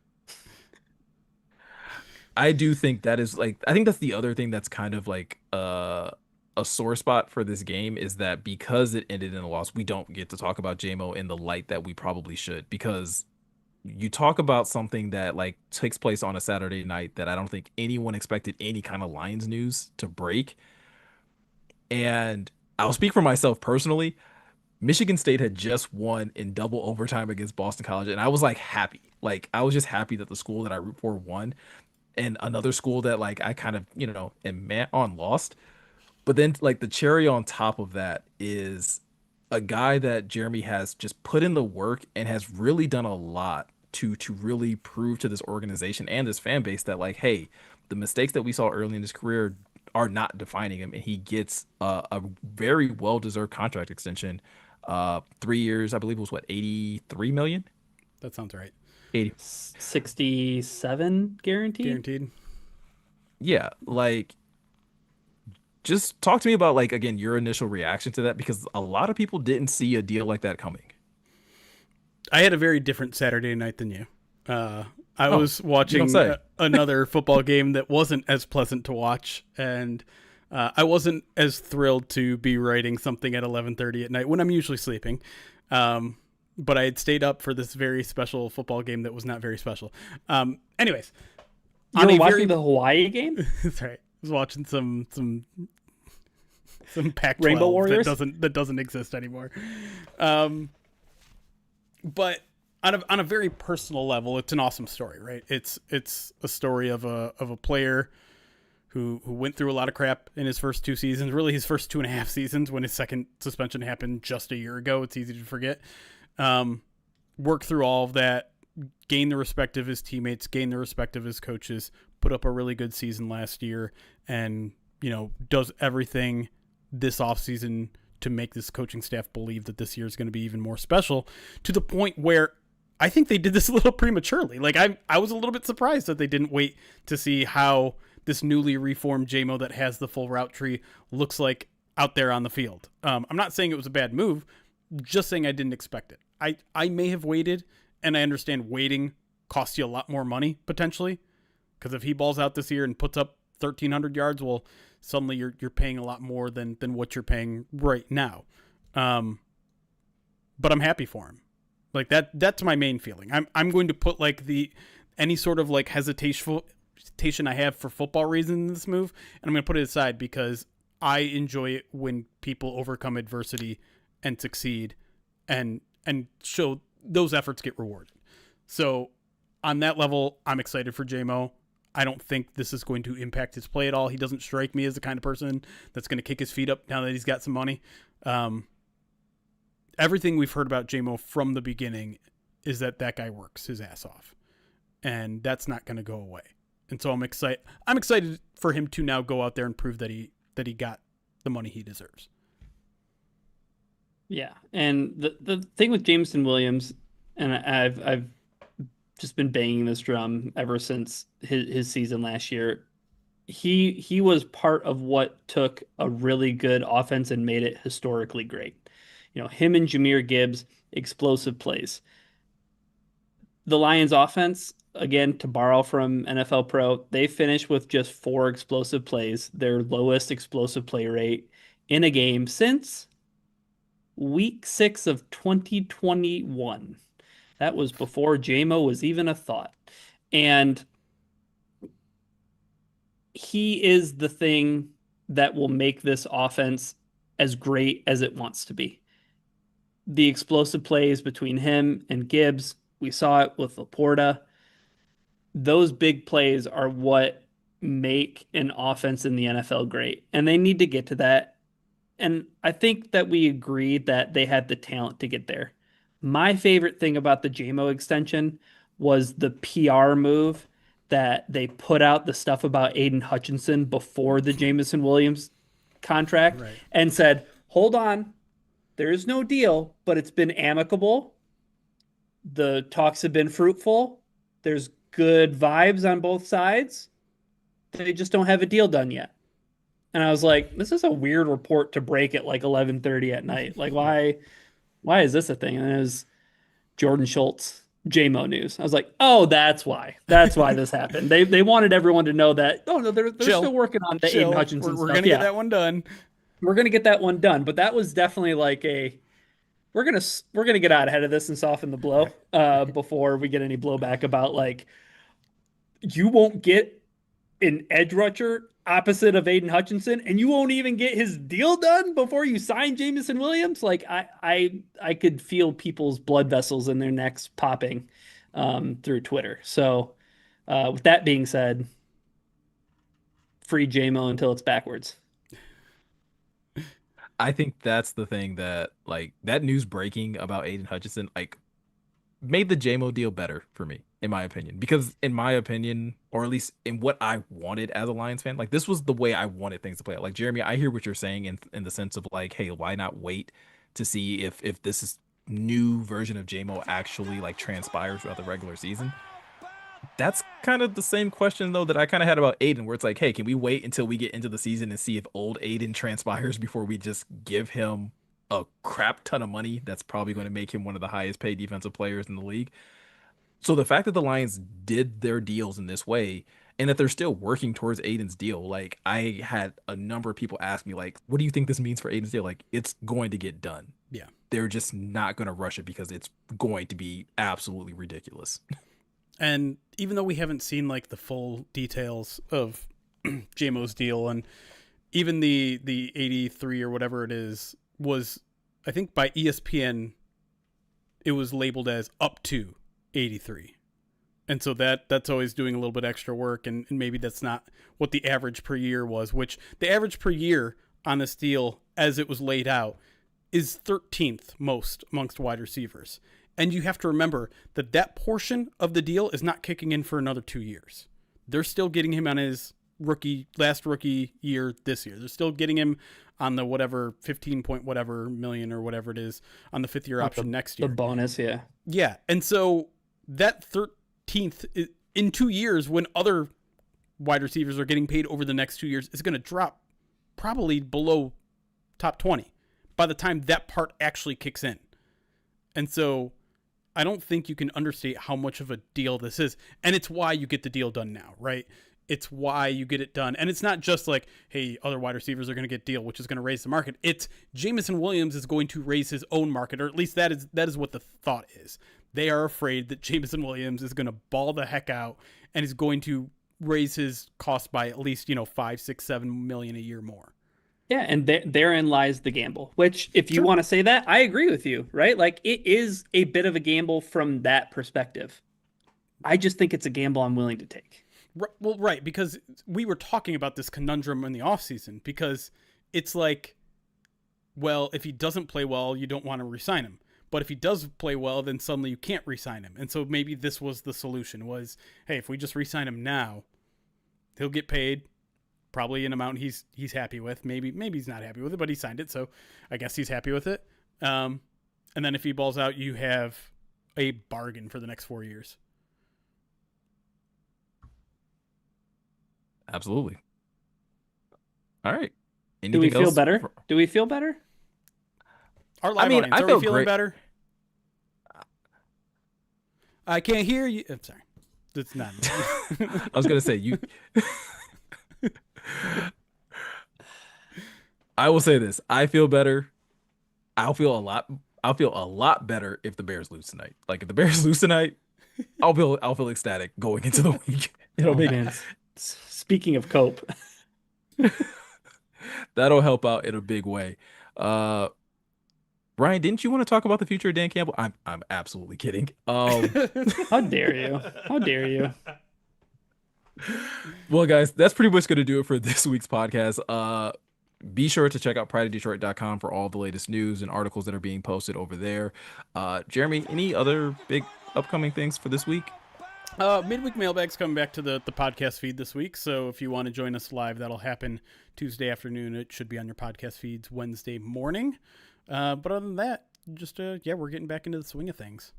I do think that is like, I think that's the other thing that's kind of like a sore spot for this game is that because it ended in a loss, we don't get to talk about JMO in the light that we probably should, because you talk about something that like takes place on a Saturday night that I don't think anyone expected any kind of Lions news to break. And I'll speak for myself personally. Michigan State had just won in double overtime against Boston College, and I was like happy. Like I was just happy that the school that I root for won, and another school that like I kind of, am mad on lost. But then like the cherry on top of that is a guy that Jeremy has just put in the work and has really done a lot to really prove to this organization and this fan base that like, hey, the mistakes that we saw early in his career are not defining him, and he gets a very well-deserved contract extension. 3 years, I believe it was what, 83 million? That sounds right. 80. 67 Guaranteed. Yeah, like just talk to me about like again your initial reaction to that, because a lot of people didn't see a deal like that coming. I had a very different Saturday night than you. I was watching another football game that wasn't as pleasant to watch, and I wasn't as thrilled to be writing something at 11:30 at night when I'm usually sleeping. But I had stayed up for this very special football game that was not very special. Anyways, you were watching the Hawaii game? That's right. I was watching some Pac-12 Rainbow Warriors that doesn't exist anymore. But on a very personal level, it's an awesome story, right? It's a story of a player who went through a lot of crap in his first 2 seasons, really his first 2.5 seasons, when his second suspension happened just a year ago. It's easy to forget. Work through all of that, gain the respect of his teammates, gain the respect of his coaches, put up a really good season last year, and does everything this offseason to make this coaching staff believe that this year is going to be even more special, to the point where I think they did this a little prematurely. Like I was a little bit surprised that they didn't wait to see how this newly reformed JMO that has the full route tree looks like out there on the field. I'm not saying it was a bad move, just saying I didn't expect it. I may have waited, and I understand waiting costs you a lot more money potentially, because if he balls out this year and puts up 1,300 yards, well, suddenly you're paying a lot more than what you're paying right now. But I'm happy for him. Like that's my main feeling. I'm going to put like any sort of like hesitation I have for football reasons in this move, and I'm going to put it aside because I enjoy it when people overcome adversity and succeed and show those efforts get rewarded. So on that level, I'm excited for JMO. I don't think this is going to impact his play at all. He doesn't strike me as the kind of person that's going to kick his feet up now that he's got some money. Everything we've heard about JMO from the beginning is that guy works his ass off, and that's not going to go away. And so I'm excited for him to now go out there and prove that he got the money he deserves. Yeah, and the thing with Jameson Williams, and I've just been banging this drum ever since his season last year. He was part of what took a really good offense and made it historically great. You know, him and Jahmyr Gibbs, explosive plays. The Lions offense, again, to borrow from NFL Pro, they finished with just 4 explosive plays, their lowest explosive play rate in a game since week 6 of 2021. That was before JMO was even a thought. And he is the thing that will make this offense as great as it wants to be. The explosive plays between him and Gibbs, we saw it with Laporta. Those big plays are what make an offense in the NFL great. And they need to get to that. And I think that we agreed that they had the talent to get there. My favorite thing about the JMO extension was the PR move that they put out the stuff about Aiden Hutchinson before the Jameson Williams contract and said, hold on, there is no deal, but it's been amicable. The talks have been fruitful. There's good vibes on both sides. They just don't have a deal done yet. And I was like, this is a weird report to break at like 11:30 at night. Like, why is this a thing? And it was Jordan Schultz, JMO News. I was like, oh, that's why. That's why this happened. They wanted everyone to know that, oh, no, they're still working on the Aiden Hutchinson We're stuff. going to get that one done. We're going to get that one done. But that was definitely like we're gonna get out ahead of this and soften the blow before we get any blowback about like you won't get an edge rusher opposite of Aiden Hutchinson, and you won't even get his deal done before you sign Jameson Williams. Like I could feel people's blood vessels in their necks popping through Twitter. So with that being said, free JMO until it's backwards. I think that's the thing that like that news breaking about Aiden Hutchinson like made the JMO deal better for me, in my opinion. Because in my opinion, or at least in what I wanted as a Lions fan, like this was the way I wanted things to play out. Like Jeremy, I hear what you're saying in the sense of like, hey, why not wait to see if this is new version of JMO actually like transpires throughout the regular season? That's kind of the same question though that I kind of had about Aiden, where it's like, hey, can we wait until we get into the season and see if old Aiden transpires before we just give him a crap ton of money that's probably going to make him one of the highest paid defensive players in the league? So the fact that the Lions did their deals in this way and that they're still working towards Aiden's deal, like I had a number of people ask me like, what do you think this means for Aiden's deal? Like it's going to get done. Yeah. They're just not going to rush it because it's going to be absolutely ridiculous. And even though we haven't seen like the full details of JMO's deal, and even the 83 or whatever it is was, I think by ESPN, it was labeled as up to 83. And so that's always doing a little bit extra work, and maybe that's not what the average per year was, which the average per year on this deal, as it was laid out, is 13th most amongst wide receivers. And you have to remember that portion of the deal is not kicking in for another 2 years. They're still getting him on his last rookie year this year. They're still getting him on the whatever 15 point whatever million or whatever it is on the 5th year option next year. The bonus, yeah. Yeah. And so that 13th in 2 years, when other wide receivers are getting paid over the next 2 years, is going to drop probably below top 20 by the time that part actually kicks in. And so I don't think you can understate how much of a deal this is. And it's why you get the deal done now, right? It's why you get it done. And it's not just like, hey, other wide receivers are going to get deal, which is going to raise the market. It's Jameson Williams is going to raise his own market, or at least that is what the thought is. They are afraid that Jameson Williams is going to ball the heck out and is going to raise his cost by at least, 5, 6, 7 million a year more. Yeah, and therein lies the gamble, which if you Sure. want to say that, I agree with you, right? Like it is a bit of a gamble from that perspective. I just think it's a gamble I'm willing to take. Well, right, because we were talking about this conundrum in the offseason, because it's like, well, if he doesn't play well, you don't want to re-sign him. But if he does play well, then suddenly you can't re-sign him. And so maybe this was the solution was, hey, if we just re-sign him now, he'll get paid probably an amount he's happy with. Maybe he's not happy with it, but he signed it, so I guess he's happy with it. And then if he balls out, you have a bargain for the next 4 years. Absolutely. All right. Do we Anything feel else? better? Do we feel better? Our live audience, I are felt we feeling great. better? I can't hear you. I'm sorry. It's not. I was gonna say you. I will say this. I feel better. I'll feel a lot better if the Bears lose tonight. Like if the Bears lose tonight, I'll feel ecstatic going into the week. It'll Oh, make man. Speaking of cope, that'll help out in a big way. Ryan, didn't you want to talk about the future of Dan Campbell? I'm absolutely kidding. how dare you? How dare you? Well, guys, that's pretty much going to do it for this week's podcast. Be sure to check out prideofdetroit.com for all the latest news and articles that are being posted over there. Jeremy, any other big upcoming things for this week? Midweek Mailbag's coming back to the podcast feed this week, so if you want to join us live, that'll happen Tuesday afternoon. It should be on your podcast feeds Wednesday morning. But other than that, just we're getting back into the swing of things.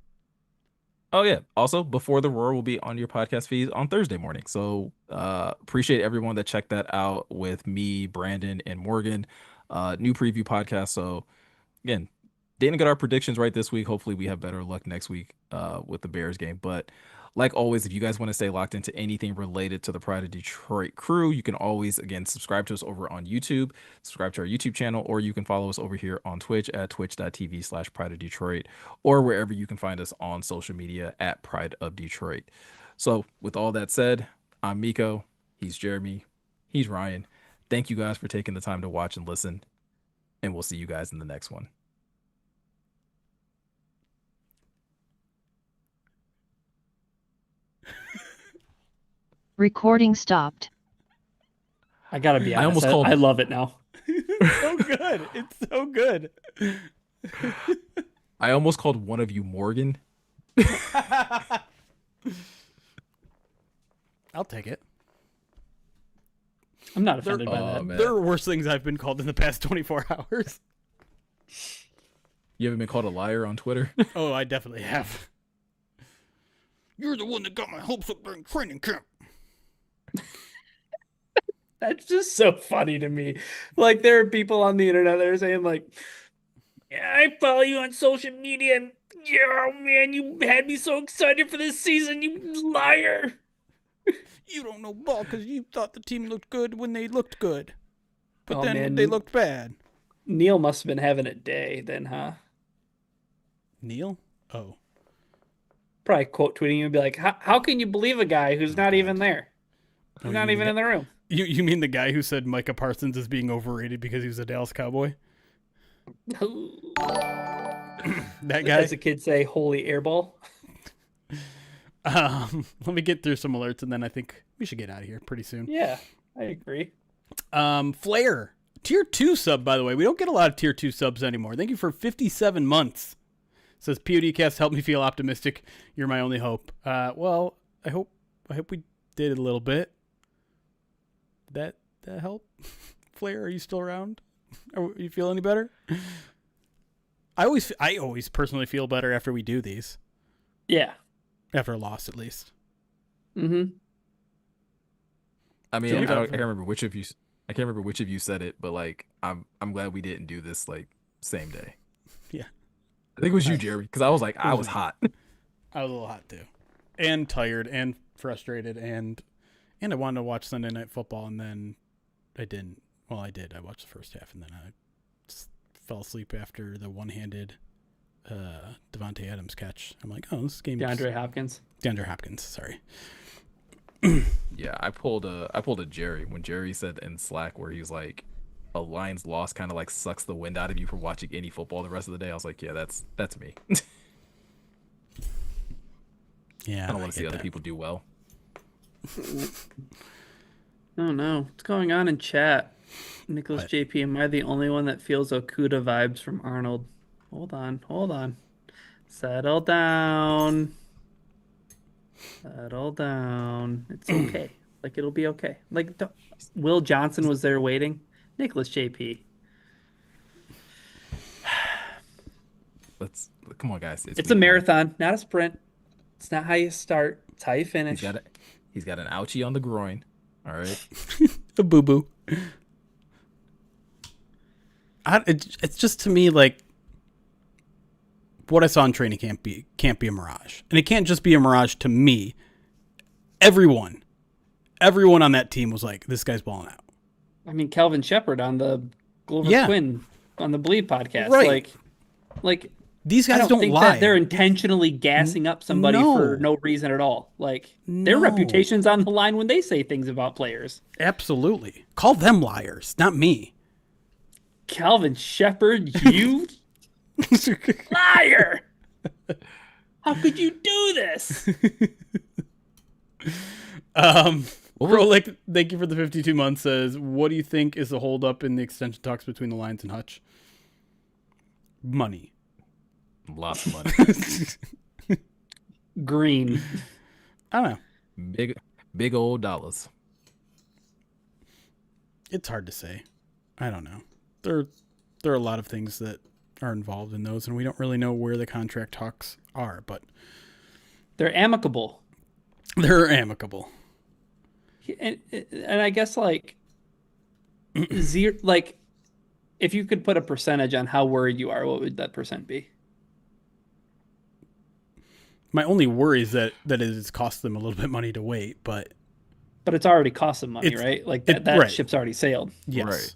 Oh yeah. Also, Before the Roar will be on your podcast feed on Thursday morning. So appreciate everyone that checked that out with me, Brandon, and Morgan. New preview podcast. So again, didn't get our predictions right this week. Hopefully we have better luck next week with the Bears game. But like always, if you guys want to stay locked into anything related to the Pride of Detroit crew, you can always, again, subscribe to us over on YouTube, subscribe to our YouTube channel, or you can follow us over here on Twitch at twitch.tv/Pride of Detroit, or wherever you can find us on social media at Pride of Detroit. So with all that said, I'm Miko. He's Jeremy. He's Ryan. Thank you guys for taking the time to watch and listen, and we'll see you guys in the next one. Recording stopped. I gotta be I honest. almost called- I love it now. It's so good. It's so good. I almost called one of you Morgan. I'll take it. I'm not offended by Oh, that. man. There are worse things I've been called in the past 24 hours. You haven't been called a liar on Twitter? Oh, I definitely have. You're the one that got my hopes up during training camp. That's just so funny to me. Like there are people on the internet that are saying like, "Yeah, I follow you on social media, and yeah, man, you had me so excited for this season, you liar." You don't know ball because you thought the team looked good when they looked good. But Oh, then man. they looked bad. Neil must have been having a day then, huh? Neil? Oh. Probably quote tweeting you and be like, how can you believe a guy who's not even there? Who's Oh, not you even mean in the room. You mean the guy who said Micah Parsons is being overrated because he was a Dallas Cowboy? That guy? As the kids say, holy airball. Let me get through some alerts and then I think we should get out of here pretty soon. Yeah, I agree. Flair. Tier 2 sub, by the way. We don't get a lot of Tier 2 subs anymore. Thank you for 57 months. Says PODcast, help me feel optimistic. You're my only hope. Well, I hope we did a little bit. Did that help? Flair, are you still around? Are you feel any better? I always personally feel better after we do these. Yeah. After a loss, at least. Mm-hmm. I mean, Feel I better. can't remember which of you. I can't remember which of you said it, but like, I'm glad we didn't do this like same day. Yeah. I think it was you, Jerry, because I was like, I was was me. hot. I was a little hot too. And tired and frustrated and And I wanted to watch Sunday Night Football, and then I didn't. Well, I did. I watched the first half, and then I just fell asleep after the one-handed Devontae Adams catch. I'm like, oh, this game. DeAndre Hopkins. DeAndre Hopkins. Sorry. Yeah, I pulled a Jerry when Jerry said in Slack where he was like, a Lions loss kind of like sucks the wind out of you from watching any football the rest of the day. I was like, yeah, that's me. Yeah, I don't want to see other people do well. Oh no, what's going on in chat? Nicholas What? JP, am I the only one that feels Okuda vibes from Arnold? Hold on. Settle down. Settle down. It's okay. Like, it'll be okay. Like, Will Johnson was there waiting. Nicholas JP. Come on, guys. It's a marathon, not a sprint. It's not how you start. It's how you finish. He's got an ouchie on the groin. All right. The boo-boo. It's just, to me, like, what I saw in training camp can't be a mirage. And it can't just be a mirage to me. Everyone on that team was like, this guy's balling out. I mean, Calvin Shepard on the Glover Yeah. Quinn on the Bleed podcast. Right. Like These I guys don't think lie. that they're intentionally gassing up somebody No. for no reason at all. Like, their No. reputation's on the line when they say things about players. Absolutely. Call them liars, not me. Calvin Shepard, you liar! How could you do this? Rolik, thank you for the 52 months, says, what do you think is the holdup in the extension talks between the Lions and Hutch? Money. Lots of money. Green. I don't know. Big old dollars. It's hard to say. I don't know. There are a lot of things that are involved in those, and we don't really know where the contract talks are, but They're amicable. they're amicable. And I guess, like, zero, like, if you could put a percentage on how worried you are, what would that percent be? My only worry is that it's cost them a little bit of money to wait, but But it's already cost them money, right? Like, that right. ship's already sailed. yes. Right.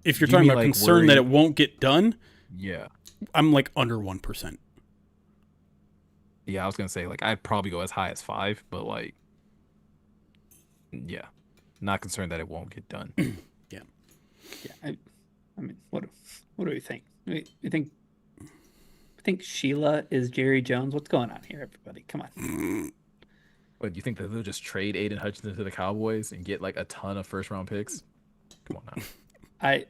If you're You talking mean, about like, concern that worry- it won't get done, Yeah. I'm like under 1%. Yeah, I was gonna say like I'd probably go as high as 5, but like, yeah, not concerned that it won't get done. Yeah. Yeah, I mean, what do we think? You think Sheila is Jerry Jones? What's going on here, everybody? Come on. What, do you think that they'll just trade Aiden Hutchinson to the Cowboys and get like a ton of first round picks? Come on now. I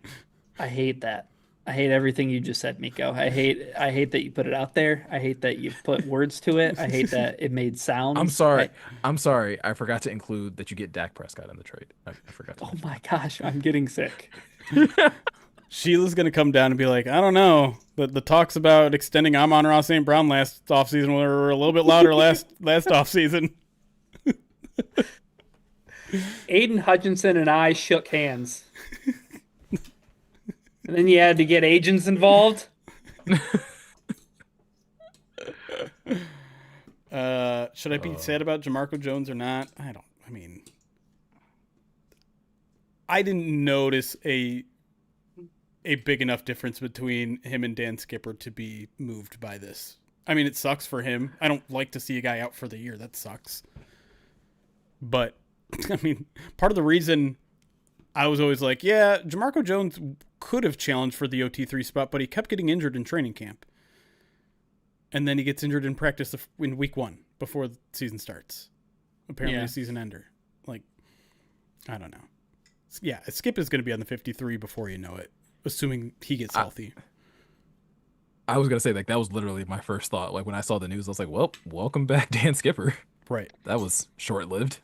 hate that. I hate everything you just said, Miko. I hate that you put it out there. I hate that you put words to it. I hate that it made sounds. I'm sorry. I'm sorry. I forgot to include that you get Dak Prescott in the trade. I forgot to. Oh my gosh, I'm getting sick. Sheila's going to come down and be like, I don't know. The talks about extending Amon-Ra St. Brown last offseason were a little bit louder last offseason. Aiden Hutchinson and I shook hands. And then you had to get agents involved. Should I be sad about Jamarco Jones or not? I didn't notice a big enough difference between him and Dan Skipper to be moved by this. I mean, it sucks for him. I don't like to see a guy out for the year. That sucks. But, I mean, part of the reason I was always like, yeah, Jamarco Jones could have challenged for the OT3 spot, but he kept getting injured in training camp. And then he gets injured in practice in week 1 before the season starts. Apparently a season ender. Like, I don't know. Yeah, Skip is going to be on the 53 before you know it, assuming he gets healthy. I was gonna say like that was literally my first thought. Like when I saw the news, I was like, "Well, welcome back, Dan Skipper." Right. That was short lived.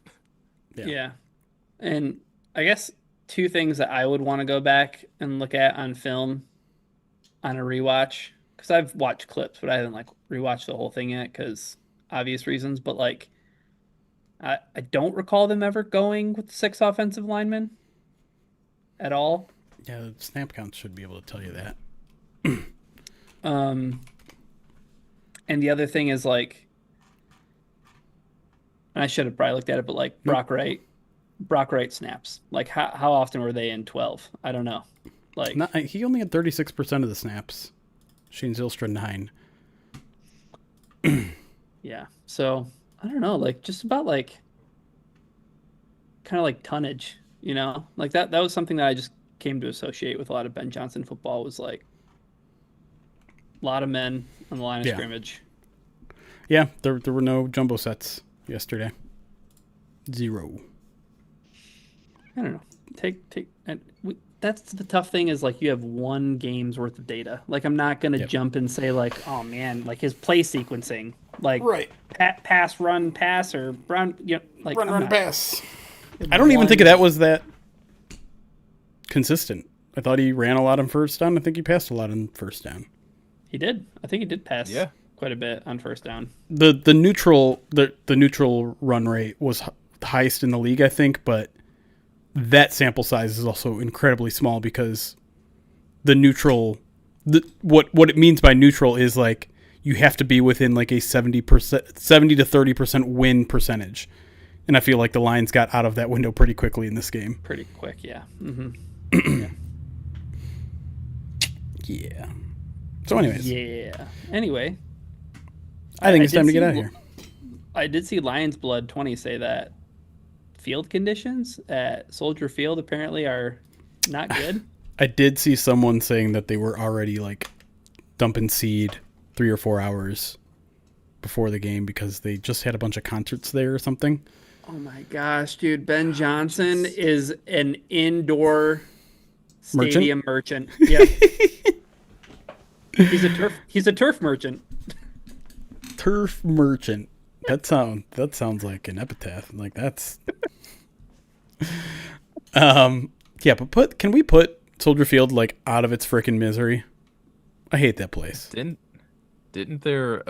Yeah. And I guess 2 things that I would want to go back and look at on film on a rewatch, because I've watched clips, but I haven't like rewatched the whole thing yet because obvious reasons. But like, I don't recall them ever going with 6 offensive linemen at all. Yeah, the snap counts should be able to tell you that. And the other thing is like, and I should have probably looked at it, but like Brock Wright snaps. Like how often were they in 12? I don't know. Like He only had 36% of the snaps. Shane Zylstra 9. yeah. So I don't know. Like just about like kind of like tonnage. Like that was something that I just came to associate with a lot of Ben Johnson football was like a lot of men on the line of scrimmage. Yeah, there were no jumbo sets yesterday. 0. I don't know. That's the tough thing is like you have one game's worth of data. Like I'm not gonna jump and say like, oh man, like his play sequencing, like pass, run, pass, or run, like run, pass. I don't even think that was that consistent. I thought he ran a lot on first down. I think he passed a lot on first down. He did. I think he did pass quite a bit on first down. The neutral run rate was the highest in the league, I think, but that sample size is also incredibly small because the neutral, what it means by neutral is like you have to be within like a 70 to 30% win percentage. And I feel like the Lions got out of that window pretty quickly in this game. Pretty quick, yeah. Mm-hmm. Yeah. So anyways. Yeah. Anyway. I think it's time to get out of here. I did see Lions Blood 20 say that field conditions at Soldier Field apparently are not good. I did see someone saying that they were already like dumping seed 3 or 4 hours before the game because they just had a bunch of concerts there or something. Oh my gosh, dude. Ben Johnson is an indoor stadium merchant. Yeah. He's a turf merchant. Turf merchant. That sounds like an epitaph. Like that's yeah, but can we put Soldier Field like out of its freaking misery? I hate that place. Didn't their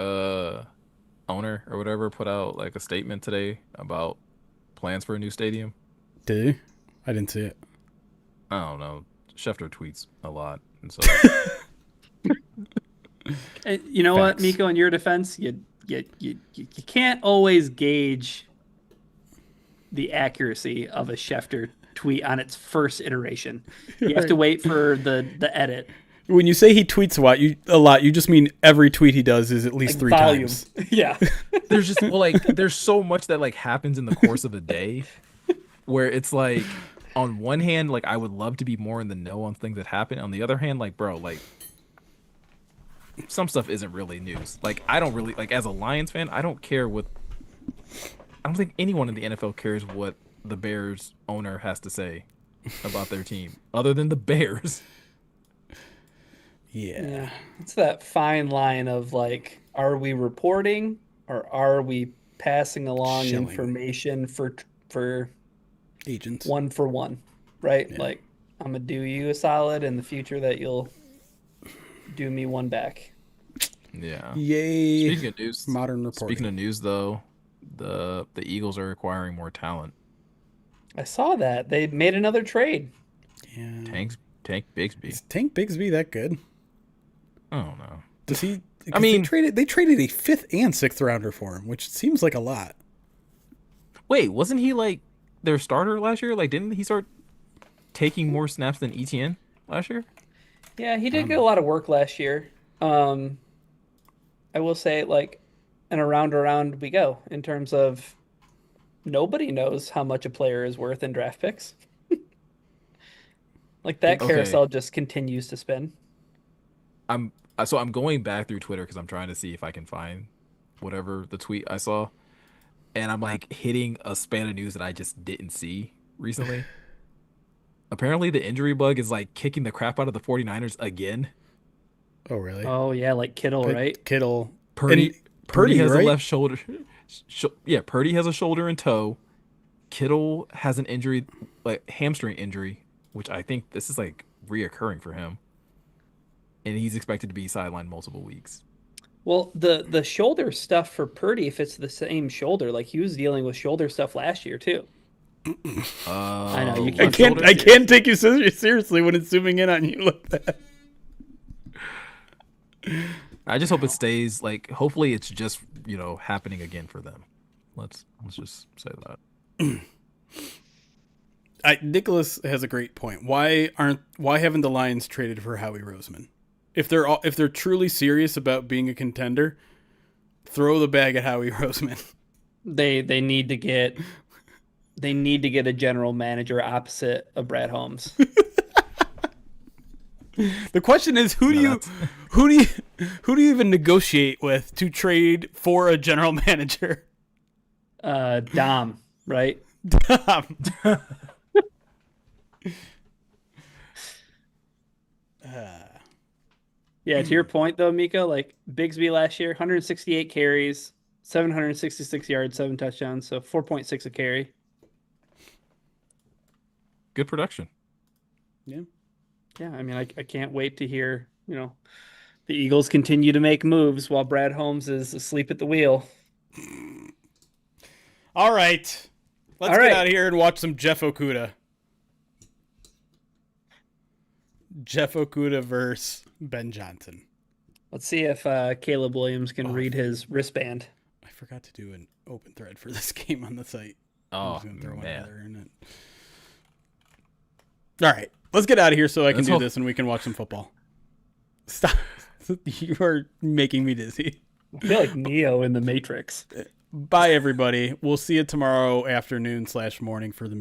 owner or whatever put out like a statement today about plans for a new stadium? Did he? I didn't see it. I don't know. Schefter tweets a lot, and so and you know what, Miko, in your defense, you can't always gauge the accuracy of a Schefter tweet on its first iteration. You have to wait for the edit. When you say he tweets a lot, you just mean every tweet he does is at least like 3 volume. times. Yeah. There's just there's so much that like happens in the course of a day where it's like on one hand, like I would love to be more in the know on things that happen. On the other hand, like bro, like some stuff isn't really news. Like I don't really like as a Lions fan, I don't think anyone in the NFL cares what the Bears owner has to say about their team other than the Bears. Yeah. It's that fine line of like, are we reporting or are we passing along information for agents 1 for 1, right? Yeah. Like I'm gonna do you a solid in the future that you'll do me one back. Yeah. Yay. Speaking of news, modern reporting. Speaking of news though, the Eagles are acquiring more talent. I saw that. They made another trade. Yeah. Tank Bigsby. Is Tank Bigsby that good? I don't know. Does he? I mean, they traded a 5th and 6th rounder for him, which seems like a lot. Wait, wasn't he like their starter last year? Like, didn't he start taking more snaps than ETN last year? Yeah, he did get a lot of work last year. I will say, like, and around we go in terms of nobody knows how much a player is worth in draft picks. Like that carousel just continues to spin. I'm going back through Twitter because I'm trying to see if I can find whatever the tweet I saw, and I'm like hitting a span of news that I just didn't see recently. Apparently, the injury bug is like kicking the crap out of the 49ers again. Oh really? Oh yeah, like Kittle, right? Kittle. Purdy has right? a left shoulder. Yeah, Purdy has a shoulder and toe. Kittle has an injury, like hamstring injury, which I think this is like reoccurring for him. And he's expected to be sidelined multiple weeks. Well, the shoulder stuff for Purdy, if it's the same shoulder, like he was dealing with shoulder stuff last year too. I know you can't. I can't take you seriously when it's zooming in on you like that. I just hope it stays like. Hopefully, it's just happening again for them. Let's just say that. Nicholas has a great point. Why haven't the Lions traded for Howie Roseman? If they're truly serious about being a contender, throw the bag at Howie Roseman. They need to get a general manager opposite of Brad Holmes. The question is, who do you even negotiate with to trade for a general manager? Dom, right? Dom. Yeah, to your point though, Miko, like Bigsby last year, 168 carries, 766 yards, 7 touchdowns, so 4.6 a carry. Good production. Yeah. Yeah, I mean, I can't wait to hear, the Eagles continue to make moves while Brad Holmes is asleep at the wheel. All right. Let's get out of here and watch some Jeff Okuda. Jeff Okuda versus Ben Johnson. Let's see if Caleb Williams can read his wristband. I forgot to do an open thread for this game on the site. Oh, I'm just gonna throw man. one other in it. All right. Let's get out of here so I can do this and we can watch some football. Stop. You are making me dizzy. I feel like Neo in the Matrix. Bye, everybody. We'll see you tomorrow afternoon/morning for the